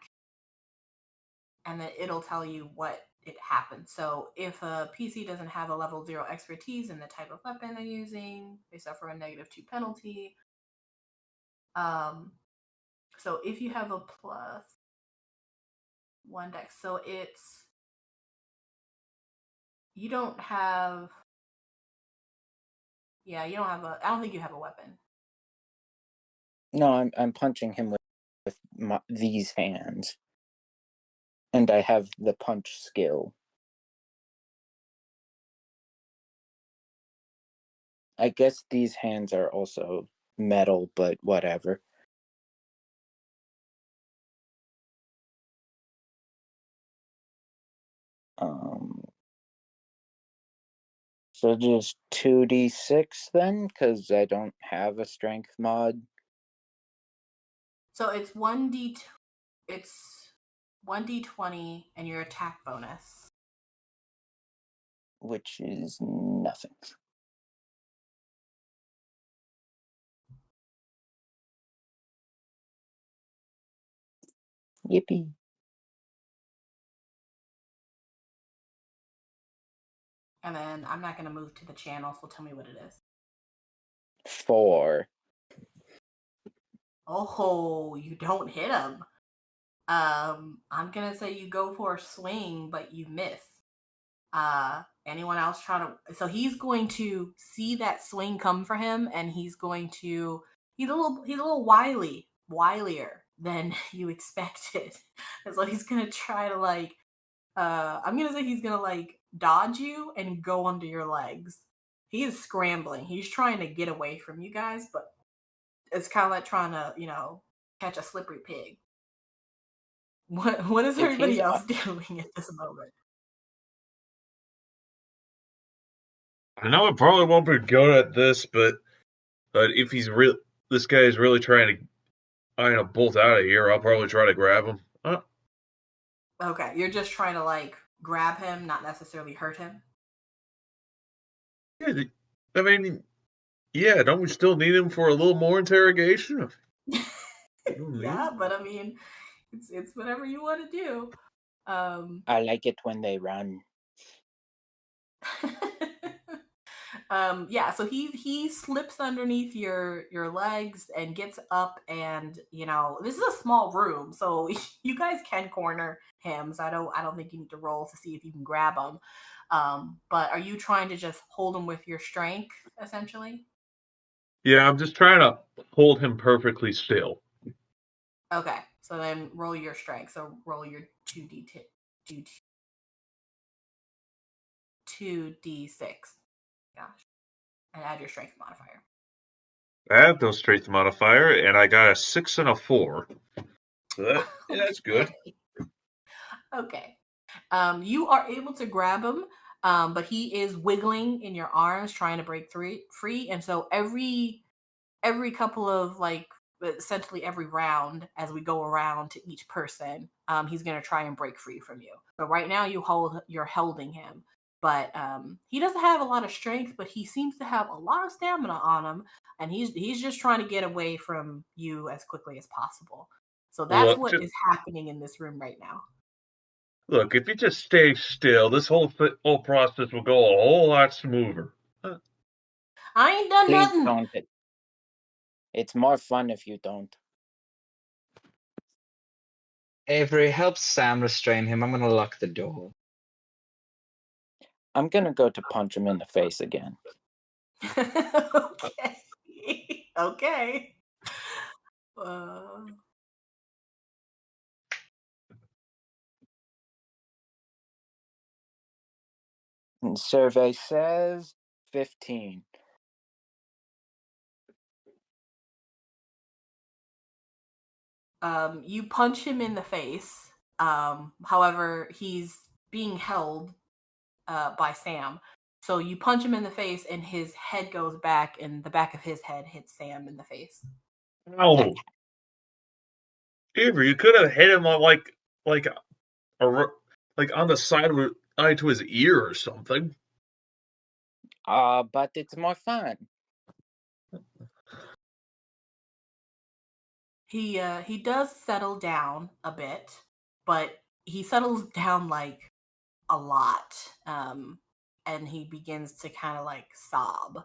and then it'll tell you what it happened. So if a PC doesn't have a level 0 expertise in the type of weapon they're using, they suffer a -2 penalty. So if you have a +1 dex, so you don't have. Yeah, you don't have I don't think you have a weapon. No, I'm punching him with these hands, and I have the punch skill. I guess these hands are also metal, but whatever. So just 2d6 then, because I don't have a strength mod. So it's 1d. It's 1d20 and your attack bonus, which is nothing. Yippee. And then I'm not going to move to the channel, so tell me what it is. 4. Oh, you don't hit him. I'm going to say you go for a swing, but you miss. Anyone else try to? So he's going to see that swing come for him, and he's a little wilier than you expected. And so he's going to try to like I'm gonna say he's gonna like dodge you and go under your legs. He is scrambling. He's trying to get away from you guys, but it's kind of like trying to, catch a slippery pig. What is everybody else doing at this moment? I know it probably won't be good at this, but if this guy is really trying to bolt out of here, I'll probably try to grab him. Okay, you're just trying to like grab him, not necessarily hurt him. Yeah, I mean, yeah, don't we still need him for a little more interrogation? Yeah, but I mean, it's whatever you want to do. I like it when they run. Yeah, so he slips underneath your legs and gets up, and this is a small room, so you guys can corner him. So I don't think you need to roll to see if you can grab him. But are you trying to just hold him with your strength, essentially? Yeah, I'm just trying to hold him perfectly still. Okay, so then roll your strength. So roll your 2d6. Gosh, and add your strength modifier. I have no strength modifier, and I got a 6 and a 4. So that's good. Okay. You are able to grab him, but he is wiggling in your arms, trying to break free. And so every couple of essentially every round, as we go around to each person, he's gonna try and break free from you. So right now you're holding him, but he doesn't have a lot of strength, but he seems to have a lot of stamina on him, and he's just trying to get away from you as quickly as possible. So that's what is happening in this room right now. Look, if you just stay still, this whole process will go a whole lot smoother. I ain't done Please nothing. don't. It's more fun if you don't. Avery, help Sam restrain him. I'm gonna lock the door. I'm gonna go to punch him in the face again. Okay. Okay. And survey says 15. You punch him in the face. However, he's being held by Sam. So you punch him in the face, and his head goes back, and the back of his head hits Sam in the face. No, Avery, you could have hit him on like on the side of eye to his ear or something. But it's more fun. He does settle down a bit, but he settles down like a lot. And he begins to kind of like sob.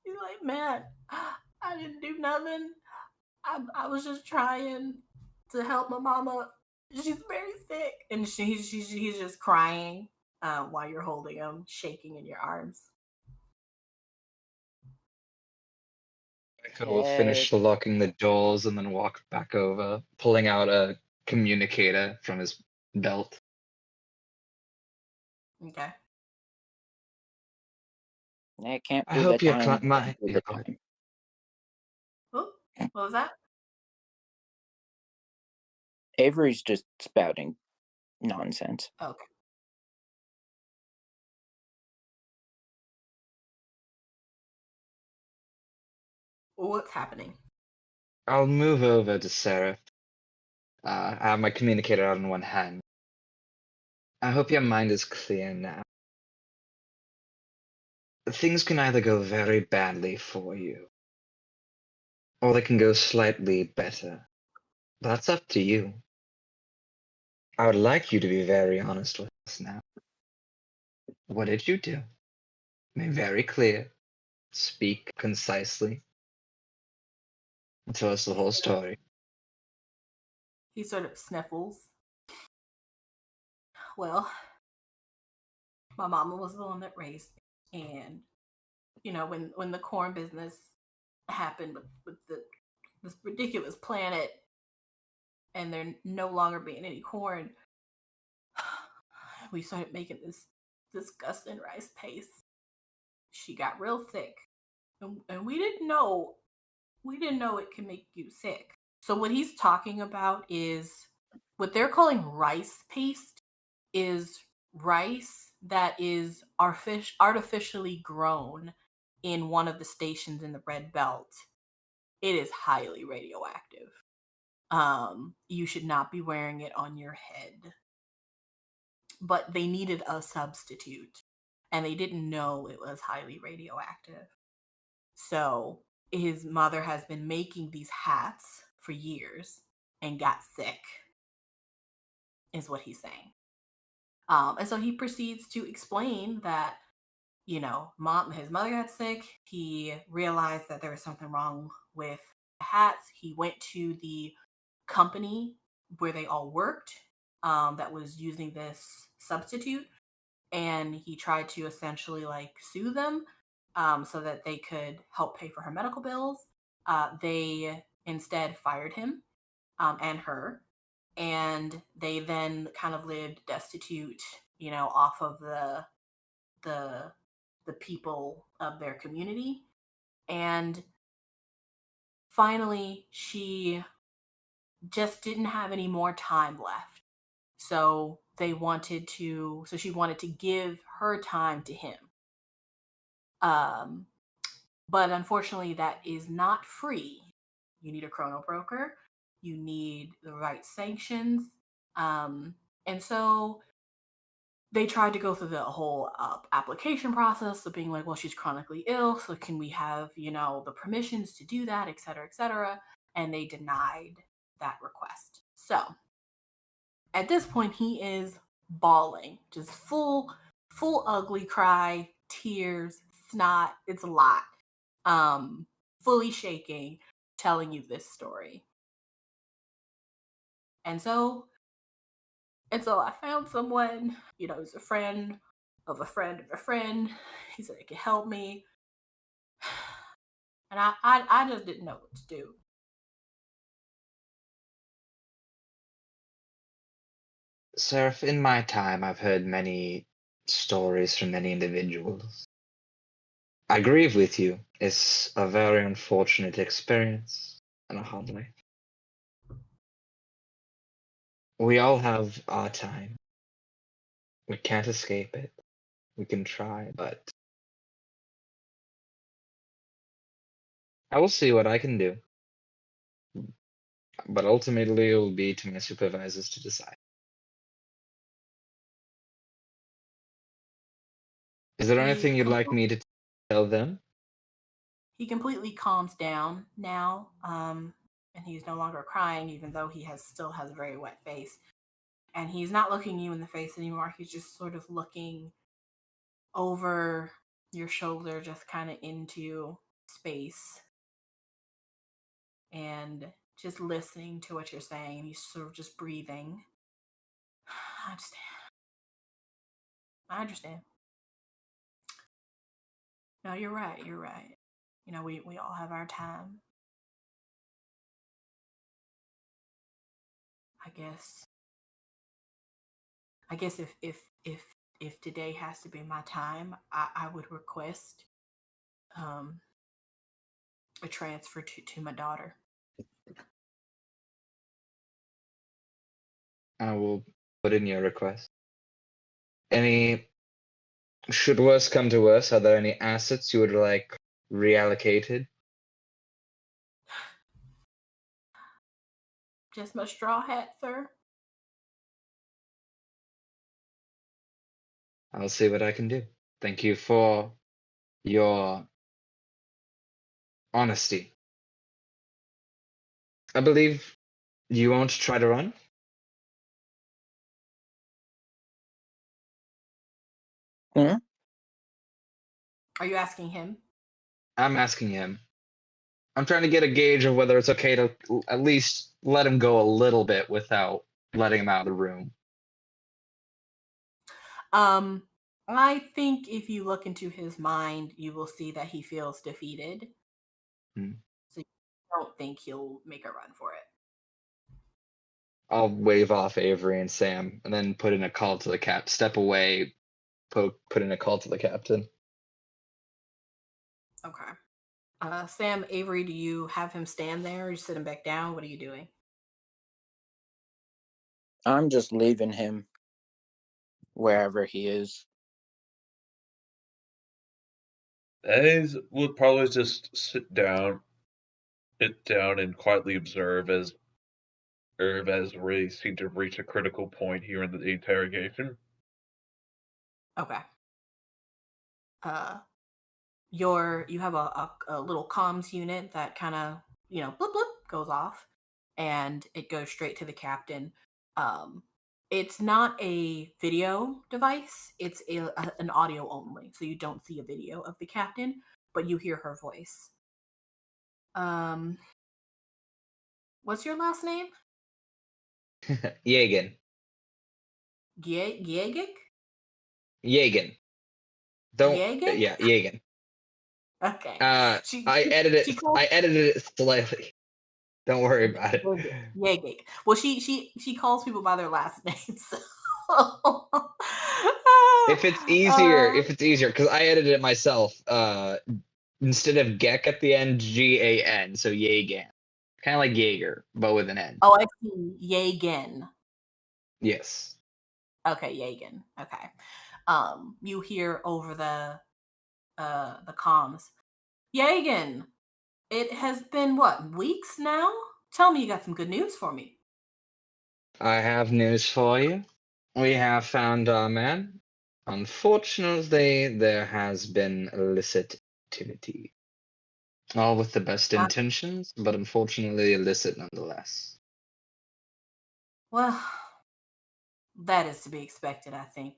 He's like, "Man, I didn't do nothing. I was just trying to help my mama. She's very sick," and he's just crying while you're holding him, shaking in your arms. Michael will finish locking the doors and then walk back over, pulling out a communicator from his belt. Okay. I can't I do hope the you're time. Oh, what was that? Avery's just spouting nonsense. Okay. What's happening? I'll move over to Seraph. I have my communicator out in one hand. I hope your mind is clear now. Things can either go very badly for you, or they can go slightly better. That's up to you. I would like you to be very honest with us now. What did you do? Be very clear. Speak concisely. Tell us the whole story. He sort of sniffles. Well, my mama was the one that raised me, and when the corn business happened with this ridiculous planet, and there no longer being any corn, we started making this disgusting rice paste. She got real sick, and we didn't know it can make you sick. So what he's talking about is what they're calling rice paste is rice that is artificially grown in one of the stations in the Red Belt. It is highly radioactive. You should not be wearing it on your head. But they needed a substitute, and they didn't know it was highly radioactive. So his mother has been making these hats for years and got sick, is what he's saying. And so he proceeds to explain that, his mother got sick. He realized that there was something wrong with the hats. He went to the company where they all worked that was using this substitute, and he tried to essentially sue them so that they could help pay for her medical bills. They instead fired him and her, and they then kind of lived destitute, off of the people of their community. And finally, she just didn't have any more time left. So she wanted to give her time to him. But unfortunately, that is not free. You need a chrono broker. You need the right sanctions. And so they tried to go through the whole application process of being like, well, she's chronically ill, so can we have, the permissions to do that, et cetera, et cetera. And they denied that request. So at this point, he is bawling, just full ugly cry, tears, snot. It's a lot. Fully shaking, telling you this story. And so I found someone, who's a friend of a friend of a friend. He said it could help me. And I just didn't know what to do. Seraph, in my time, I've heard many stories from many individuals. I grieve with you. It's a very unfortunate experience and a hard life. We all have our time. We can't escape it. We can try, but I will see what I can do. But ultimately, it will be to my supervisors to decide. Is there anything you'd like me to tell them? He completely calms down now, and he's no longer crying, even though he still has a very wet face. And he's not looking you in the face anymore. He's just sort of looking over your shoulder, just kind of into space, and just listening to what you're saying. He's sort of just breathing. I understand. No, you're right. We all have our time. I guess if today has to be my time, I would request a transfer to my daughter. I will put in your request. Should worse come to worse, are there any assets you would like reallocated? Just my straw hat, sir. I'll see what I can do. Thank you for your honesty. I believe you won't try to run? Hmm? Are you asking him? I'm asking him. I'm trying to get a gauge of whether it's okay to at least let him go a little bit without letting him out of the room. I think if you look into his mind, you will see that he feels defeated. So you don't think he'll make a run for it. I'll wave off Avery and Sam, and then put in a call to the cap. Step away, put in a call to the captain. Okay. Sam, Avery, do you have him stand there? Or you sit him back down? What are you doing? I'm just leaving him wherever he is. Aze would probably just sit down and quietly observe as we seem to reach a critical point here in the interrogation. Okay. You have a little comms unit that kind of, blip blip goes off, and it goes straight to the captain. It's not a video device, it's an audio only, so you don't see a video of the captain, but you hear her voice. What's your last name? Yagan. Yagic? Yagan. Don't. Yagic? Yeah, Yagan. Okay. I edited it slightly. Don't worry about it. Yagic. Well, she calls people by their last names. So. If it's easier, because I edited it myself. Instead of Gek at the end, Gan. So Yagan. Kind of like Jaeger, but with an N. Oh, I see. Yagan. Yes. Okay, Yagan. Okay. You hear over the comms. Yagan, it has been what, weeks now? Tell me you got some good news for me. I have news for you. We have found our man. Unfortunately, there has been illicit activity. All with the best intentions, but unfortunately illicit nonetheless. Well, that is to be expected, I think.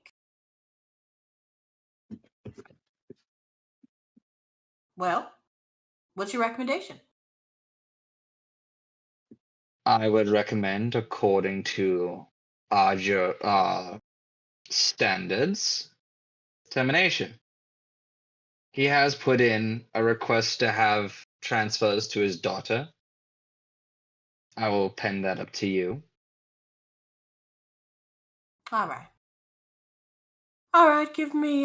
Well, what's your recommendation? I would recommend, according to our standards, termination. He has put in a request to have transfers to his daughter. I will pen that up to you. All right, give me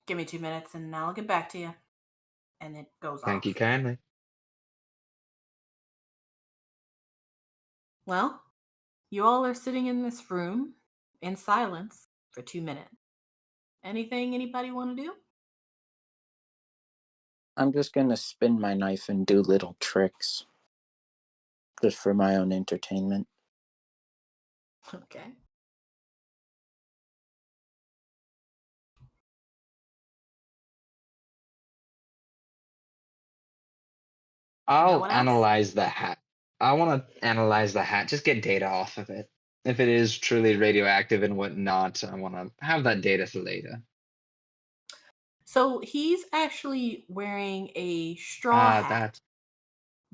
2 minutes and I'll get back to you. And it goes off. Thank you kindly. Well, you all are sitting in this room in silence for 2 minutes. Anything anybody want to do? I'm just gonna spin my knife and do little tricks. Just for my own entertainment. Okay. I'll analyze the hat. I want to analyze the hat. Just get data off of it. If it is truly radioactive and whatnot, I want to have that data for later. So he's actually wearing a straw hat.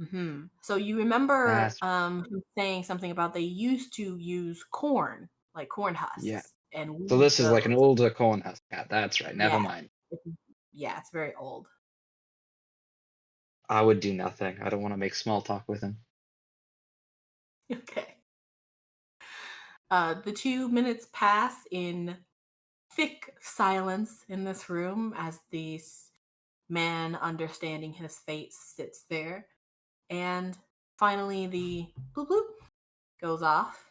Mm-hmm. So you remember him saying something about they used to use corn, like corn husks. Yeah. And so this is like an older corn husk hat. That's right. Never mind. Yeah, it's very old. I would do nothing. I don't want to make small talk with him. Okay. The 2 minutes pass in thick silence in this room as this man, understanding his fate, sits there. And finally, the bloop bloop goes off,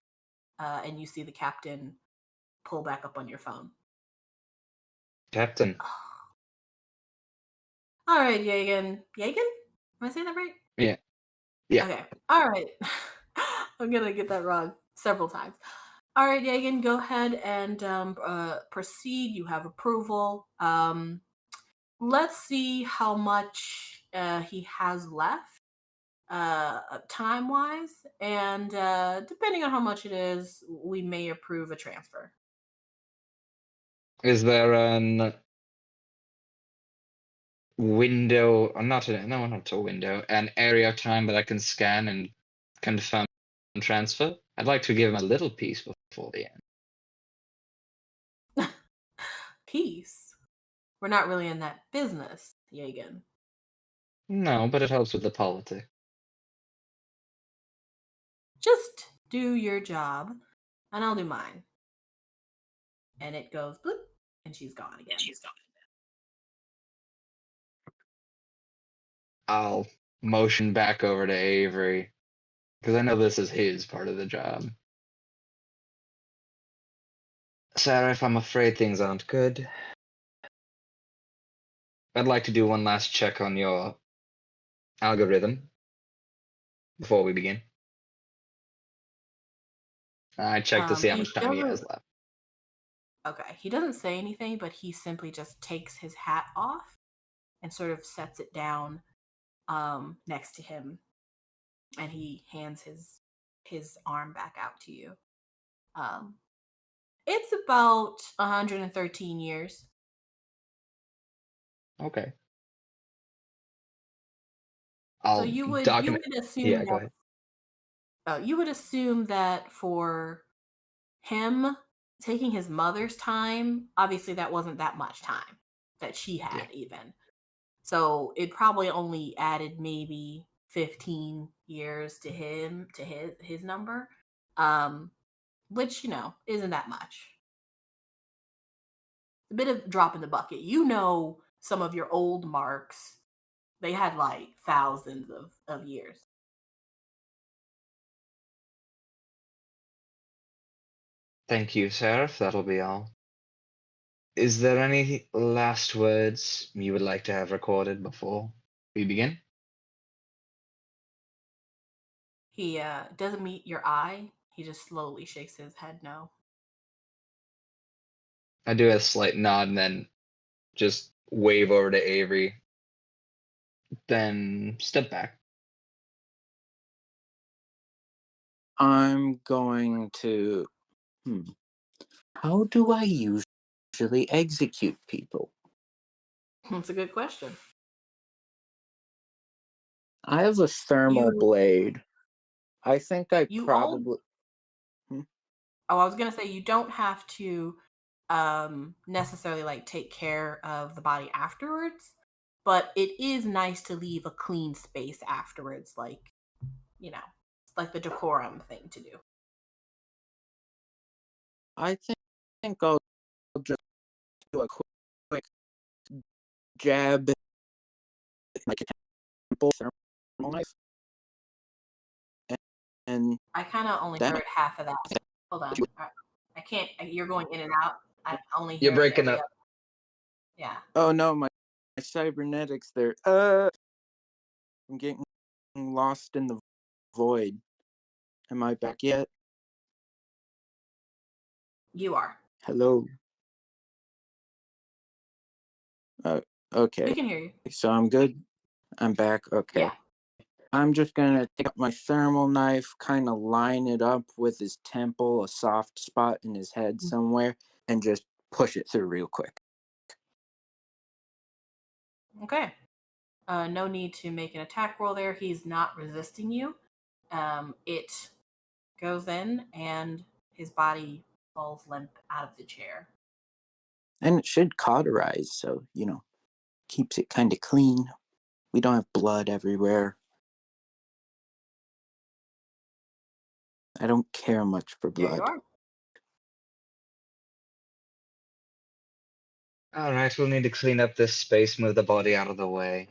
and you see the captain pull back up on your phone. Captain. All right, Yagan. Yagan? Am I saying that right? Yeah. Yeah. Okay. All right. I'm going to get that wrong several times. All right, Yagan, go ahead and proceed. You have approval. Let's see how much he has left time-wise. And depending on how much it is, we may approve a transfer. Is there an window, not a window, an area of time that I can scan and confirm transfer? I'd like to give him a little piece before the end. Piece? We're not really in that business, Yagan. No, but it helps with the politics. Just do your job, and I'll do mine. And it goes bloop, and she's gone again. I'll motion back over to Avery, because I know this is his part of the job. Sarah, I'm afraid things aren't good. I'd like to do one last check on your algorithm before we begin. I check to see how much time he has left. Okay, he doesn't say anything, but he simply just takes his hat off and sort of sets it down next to him, and he hands his arm back out to you. It's about 113 years. Okay. So you would assume Yeah, go ahead. You would assume that for him taking his mother's time, obviously that wasn't that much time that she had even. So it probably only added maybe 15 years to his number. Which, isn't that much. A bit of drop in the bucket. Some of your old marks, they had like thousands of years. Thank you, Sarah. That'll be all. Is there any last words you would like to have recorded before we begin? He doesn't meet your eye. He just slowly shakes his head no. I do a slight nod and then just wave over to Avery. Then step back. I'm going to... How do I usually execute people? That's a good question. I have a thermal blade. I think I probably... I was going to say you don't have to necessarily like take care of the body afterwards, but it is nice to leave a clean space afterwards, like, like the decorum thing to do. I think I'll just do a quick jab, like a temple thermal knife. And I kind of only heard half of that. Hold on. I can't. You're going in and out. I only hear. You're breaking up. Yeah. Oh no, my cybernetics there. I'm getting lost in the void. Am I back yet? You are. Hello. Okay. We can hear you. So I'm good. I'm back. Okay. Yeah. I'm just gonna take up my thermal knife, kind of line it up with his temple, a soft spot in his head somewhere, and just push it through real quick. Okay. No need to make an attack roll there. He's not resisting you. It goes in and his body falls limp out of the chair. And it should cauterize, so, keeps it kind of clean. We don't have blood everywhere. I don't care much for blood. There you are. All right, we'll need to clean up this space, move the body out of the way.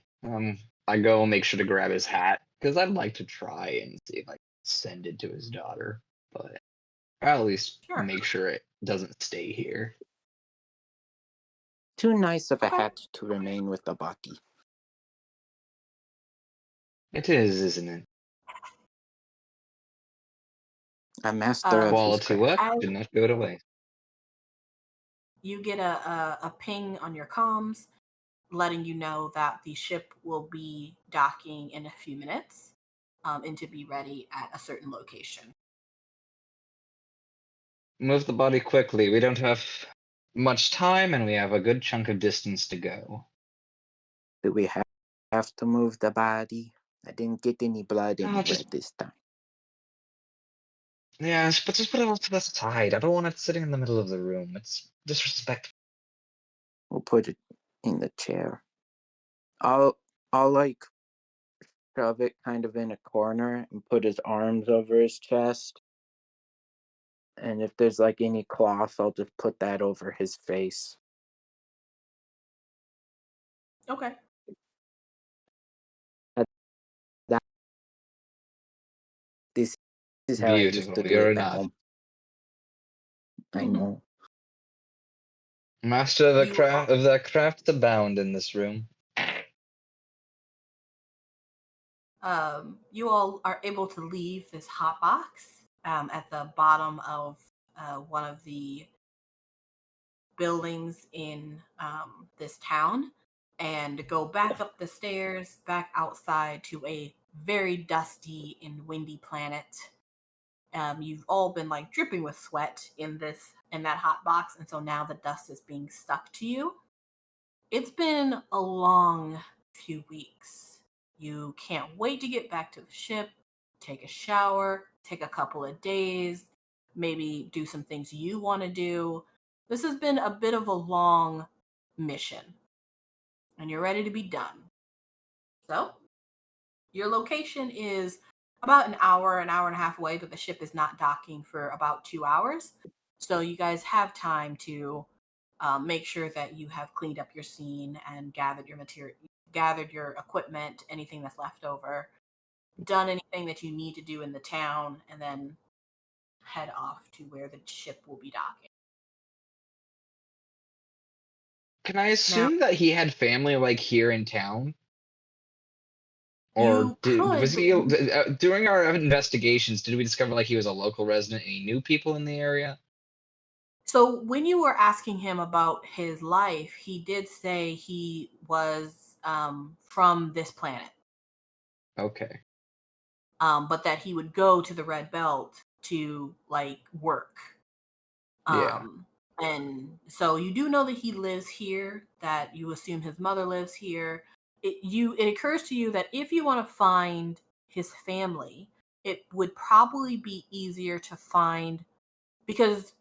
I go make sure to grab his hat because I'd like to try and see if I can send it to his daughter, but I'll at least make sure it doesn't stay here. Too nice of a hat to remain with the body. It is, isn't it? A master of quality work did not go to waste. You get a ping on your comms letting you know that the ship will be docking in a few minutes and to be ready at a certain location. Move the body quickly. We don't have much time and we have a good chunk of distance to go. Do we have to move the body? I didn't get any blood anywhere this time. Yeah, but just put it off to the side. I don't want it sitting in the middle of the room. It's disrespectful. We'll put it in the chair. I'll like shove it kind of in a corner and put his arms over his chest And if there's like any cloth, I'll just put that over his face. Okay. This is how I used Beautiful. to do You're it a back nut. home. I know. Master of the You craft of the crafts abound in this room. you all are able to leave this hot box at the bottom of one of the buildings in this town and go back up the stairs, back outside to a very dusty and windy planet. You've all been like dripping with sweat in that hot box, and so now the dust is being stuck to you. It's been a long few weeks. You can't wait to get back to the ship, take a shower, take a couple of days, maybe do some things you want to do. This has been a bit of a long mission, and you're ready to be done. So, your location is about an hour and a half away, but the ship is not docking for about 2 hours. So, you guys have time to make sure that you have cleaned up your scene and gathered your material, gathered your equipment, anything that's left over, done anything that you need to do in the town, and then head off to where the ship will be docking. Can I Now, assume that he had family like here in town? Or you could, was but he during our investigations? Did we discover like he was a local resident and he knew people in the area? so when you were asking him about his life, he did say he was from this planet, Okay. but that he would go to the Red Belt to like work. Yeah. And so you do know that he lives here, that you assume his mother lives here. It occurs to you that if you want to find his family, it would probably be easier to find, because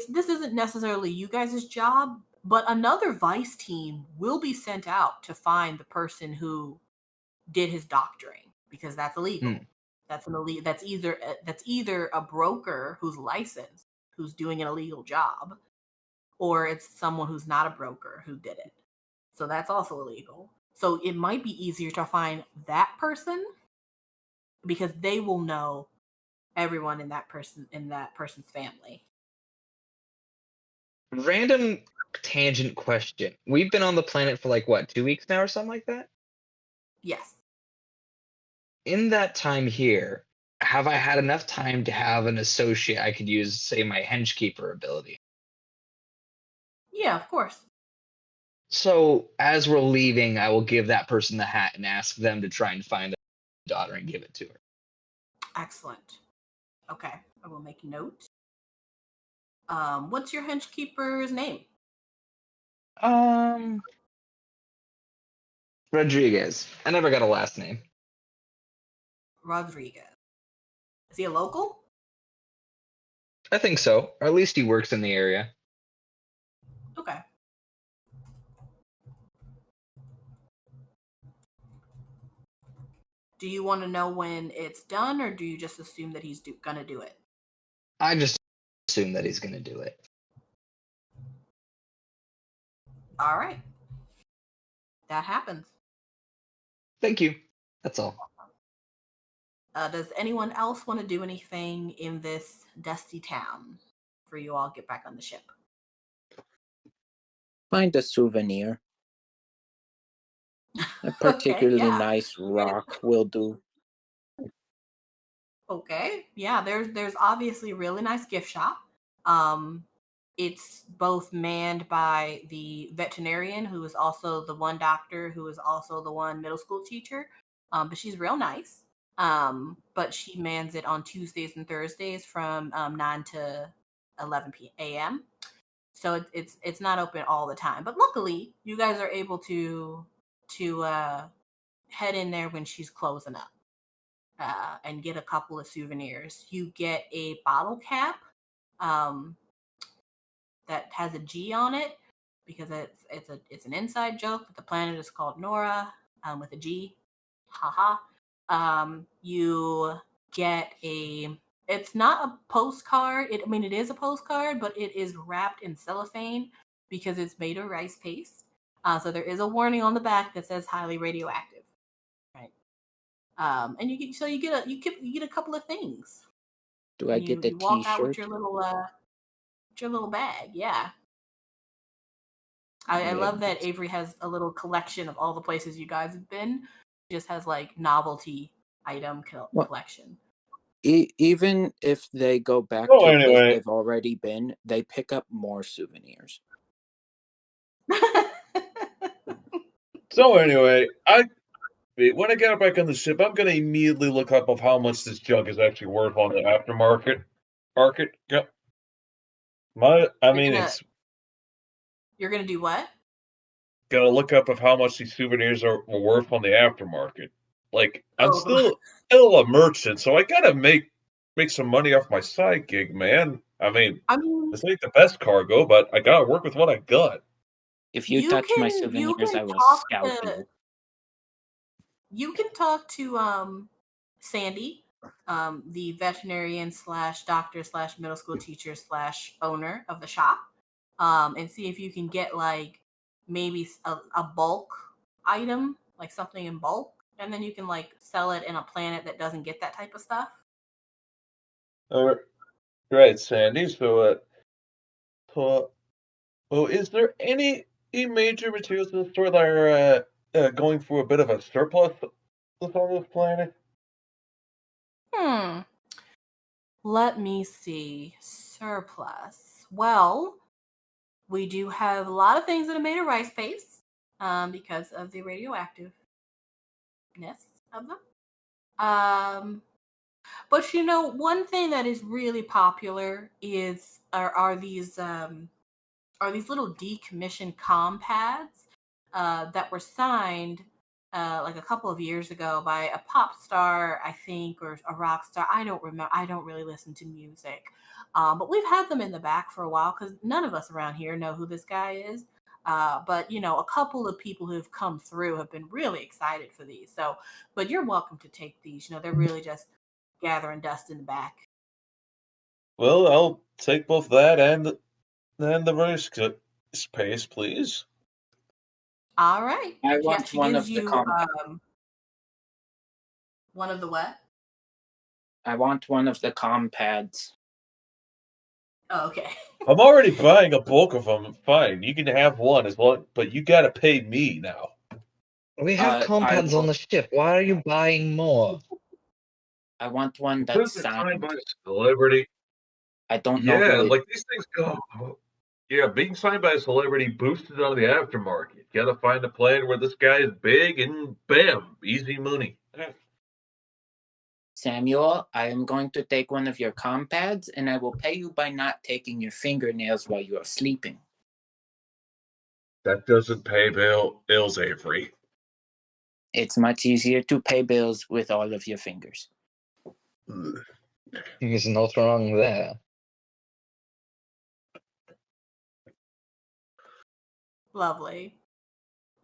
this isn't necessarily you guys' job, but another V.I.C.E team will be sent out to find the person who did his doctoring, because that's illegal. That's an illegal. That's either a broker who's licensed, who's doing an illegal job, or it's someone who's not a broker who did it. So that's also illegal. So it might be easier to find that person because they will know everyone in that person's family. Random tangent question. We've been on the planet for like what, 2 weeks now or something like that? Yes. In that time here, have I had enough time to have an associate I could use, say, my henchkeeper ability? Yeah, of course. So as we're leaving, I will give that person the hat and ask them to try and find a daughter and give it to her. Excellent. Okay, I will make note. What's your henchkeeper's name? Rodriguez. I never got a last name. Rodriguez. Is he a local? I think so. Or at least he works in the area. Okay. Do you want to know when it's done, or do you just assume that he's gonna do it? I just assume that he's going to do it. All right. That happens. Thank you. That's all. Does anyone else want to do anything in this dusty town for you all get back on the ship? Find a souvenir. A Okay, particularly yeah. nice rock will do. Okay, yeah. There's obviously a really nice gift shop. It's both manned by the veterinarian, who is also the one doctor, who is also the one middle school teacher. But she's real nice. But she mans it on Tuesdays and Thursdays from 9 to 11 a.m. So it's not open all the time. But luckily, you guys are able to head in there when she's closing up. And get a couple of souvenirs. You get a bottle cap that has a G on it because it's an inside joke, but the planet is called Nora with a G. Haha. You get It's not a postcard. I mean, it is a postcard, but it is wrapped in cellophane because it's made of rice paste. So there is a warning on the back that says highly radioactive, right? And you get a couple of things. Do I get the you walk out with T-shirt? your little bag? Yeah. I love that Avery has a little collection of all the places you guys have been. Just has like novelty item collection. Even if they go back So to a place anyway. they've already been, they pick up more souvenirs. So anyway, when I get back on the ship, I'm gonna immediately look up of how much this jug is actually worth on the aftermarket. Yep. You're gonna do what? Gotta look up of how much these souvenirs are worth on the aftermarket. Like, I'm still a merchant, so I gotta make some money off my side gig, man. I mean, this ain't the best cargo, but I gotta work with what I got. If you touch my souvenirs, I will scalp you. You can talk to Sandy, the veterinarian / doctor / middle school teacher / owner of the shop, and see if you can get like maybe a bulk item, like something in bulk, and then you can like sell it in a planet that doesn't get that type of stuff. Right, Sandy. So, is there any major materials in the store that are going through a bit of a surplus on this planet? Let me see. Surplus. Well, we do have a lot of things that are made of rice paste because of the radioactiveness of them. But you know, one thing that is really popular are these little decommissioned pads that were signed like a couple of years ago by a pop star, I think, or a rock star. I don't remember. I don't really listen to music. But we've had them in the back for a while because none of us around here know who this guy is. But you know, a couple of people who've come through have been really excited for these. So, but you're welcome to take these. You know, they're really just gathering dust in the back. Well, I'll take both that and the rice paste, please. All right. I want one of the one of the what? I want one of the pads. Oh, okay. I'm already buying a bulk of them. Fine, you can have one as well, but you gotta pay me now. We have pads on the ship. Why are you buying more? I want one that's signed by a celebrity. I don't know. Yeah, like these things go. Yeah, being signed by a celebrity boosted on the aftermarket. You gotta find a plan where this guy is big and bam, easy money. Samuel, I am going to take one of your pads, and I will pay you by not taking your fingernails while you are sleeping. That doesn't pay bills, Avery. It's much easier to pay bills with all of your fingers. There's not wrong there. Lovely.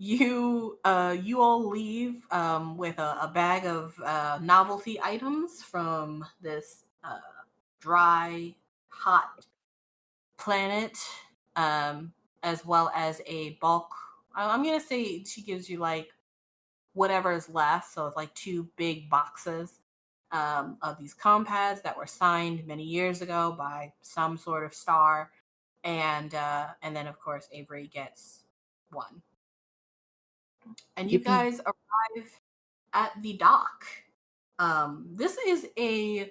You all leave with a bag of novelty items from this dry, hot planet, as well as a bulk. I'm gonna say she gives you like whatever is left, so it's like 2 big boxes of these pads that were signed many years ago by some sort of star, and then of course Avery gets one. And you guys arrive at the dock. This is a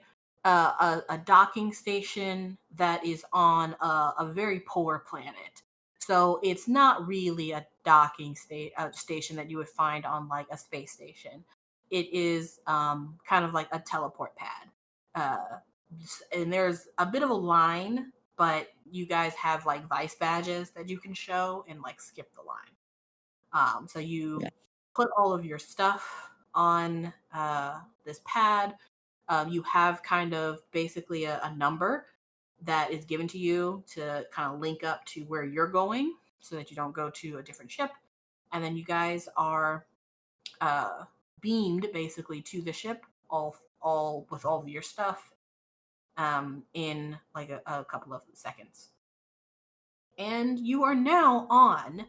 docking station that is on a very poor planet. So it's not really a docking station that you would find on like a space station. It is kind of like a teleport pad. And there's a bit of a line, but you guys have like V.I.C.E badges that you can show and like skip the line. So you put all of your stuff on this pad. You have kind of basically a number that is given to you to kind of link up to where you're going so that you don't go to a different ship. And then you guys are beamed basically to the ship, all with all of your stuff. in like a couple of seconds. And you are now on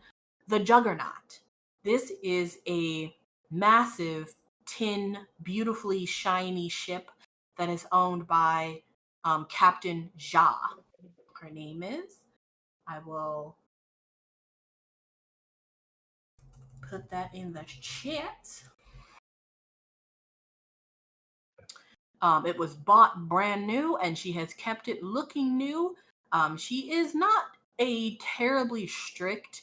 the Juggernaut. This is a massive tin, beautifully shiny ship that is owned by CaptainZiggy. Her name is. I will put that in the chat. It was bought brand new, and she has kept it looking new. She is not a terribly strict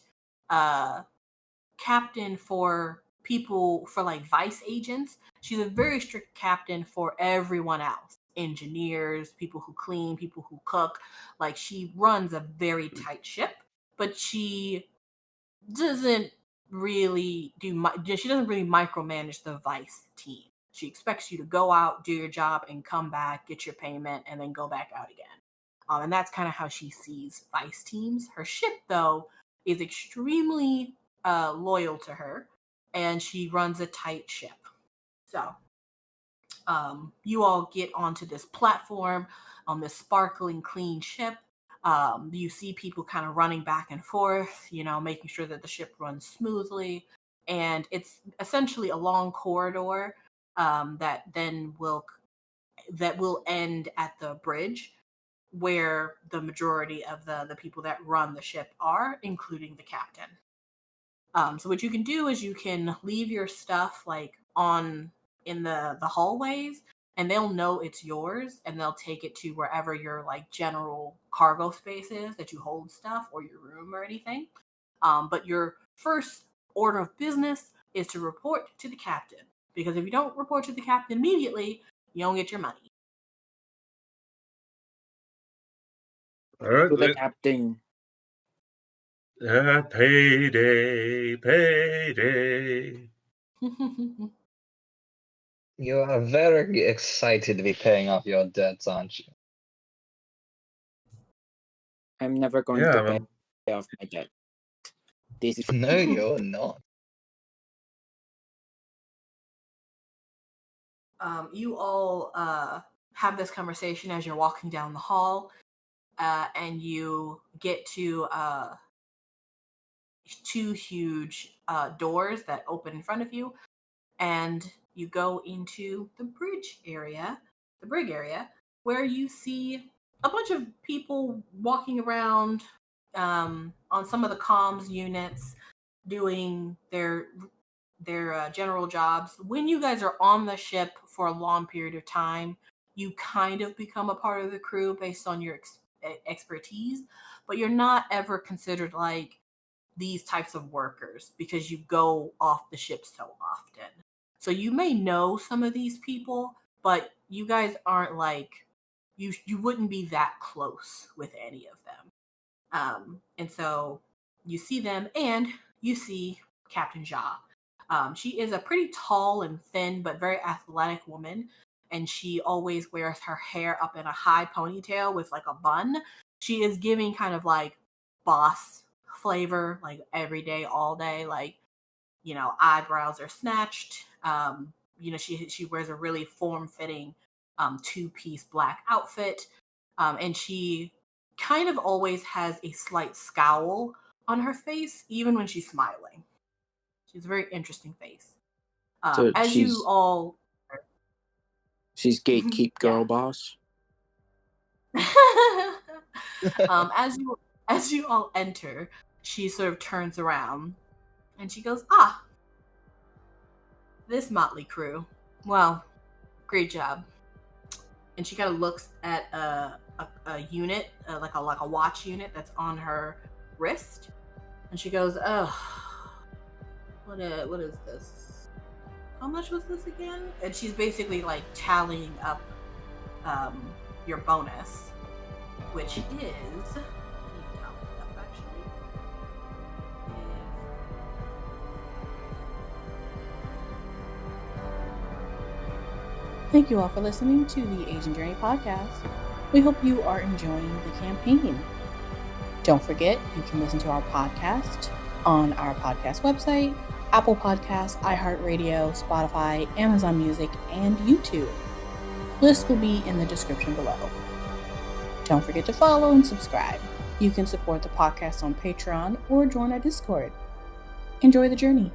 captain for people, for like vice agents. She's a very strict captain for everyone else. Engineers, people who clean, people who cook. Like, she runs a very tight ship, but she doesn't really she doesn't really micromanage the vice team. She expects you to go out, do your job, and come back, get your payment, and then go back out again. And that's kind of how she sees vice teams. Her ship, though, is extremely loyal to her, and she runs a tight ship. So you all get onto this platform on this sparkling, clean ship. You see people kind of running back and forth, making sure that the ship runs smoothly. And it's essentially a long corridor that will end at the bridge, where the majority of the people that run the ship are, including the captain. So what you can do is you can leave your stuff like in the hallways, and they'll know it's yours, and they'll take it to wherever your like general cargo space is that you hold stuff, or your room or anything. But your first order of business is to report to the captain, because if you don't report to the captain immediately, you don't get your money. All right, To the captain. Payday. You are very excited to be paying off your debts, aren't you? I'm never going to pay off my debt. This is No, you're not. You all have this conversation as you're walking down the hall, and you get to two huge doors that open in front of you, and you go into the brig area, where you see a bunch of people walking around on some of the comms units, doing their general jobs. When you guys are on the ship for a long period of time, you kind of become a part of the crew based on your expertise, but you're not ever considered like these types of workers because you go off the ship so often. So you may know some of these people, but you guys aren't like, you wouldn't be that close with any of them. And so you see them, and you see CaptainZiggy. She is a pretty tall and thin, but very athletic woman, and she always wears her hair up in a high ponytail with like a bun. She is giving kind of like boss flavor, like every day, all day. Like, eyebrows are snatched. She wears a really form-fitting two-piece black outfit, and she kind of always has a slight scowl on her face, even when she's smiling. She's a very interesting face. So as you all, she's gatekeep girl boss. As you all enter, she sort of turns around and she goes, this motley crew. Well, great job. And she kind of looks at a unit, like a watch unit that's on her wrist, and she goes, what is this? How much was this again? And she's basically like tallying up your bonus, which is, Thank you all for listening to the Asian Journey podcast. We hope you are enjoying the campaign. Don't forget, you can listen to our podcast on our podcast website, Apple Podcasts, iHeartRadio, Spotify, Amazon Music, and YouTube. Lists will be in the description below. Don't forget to follow and subscribe. You can support the podcast on Patreon or join our Discord. Enjoy the journey.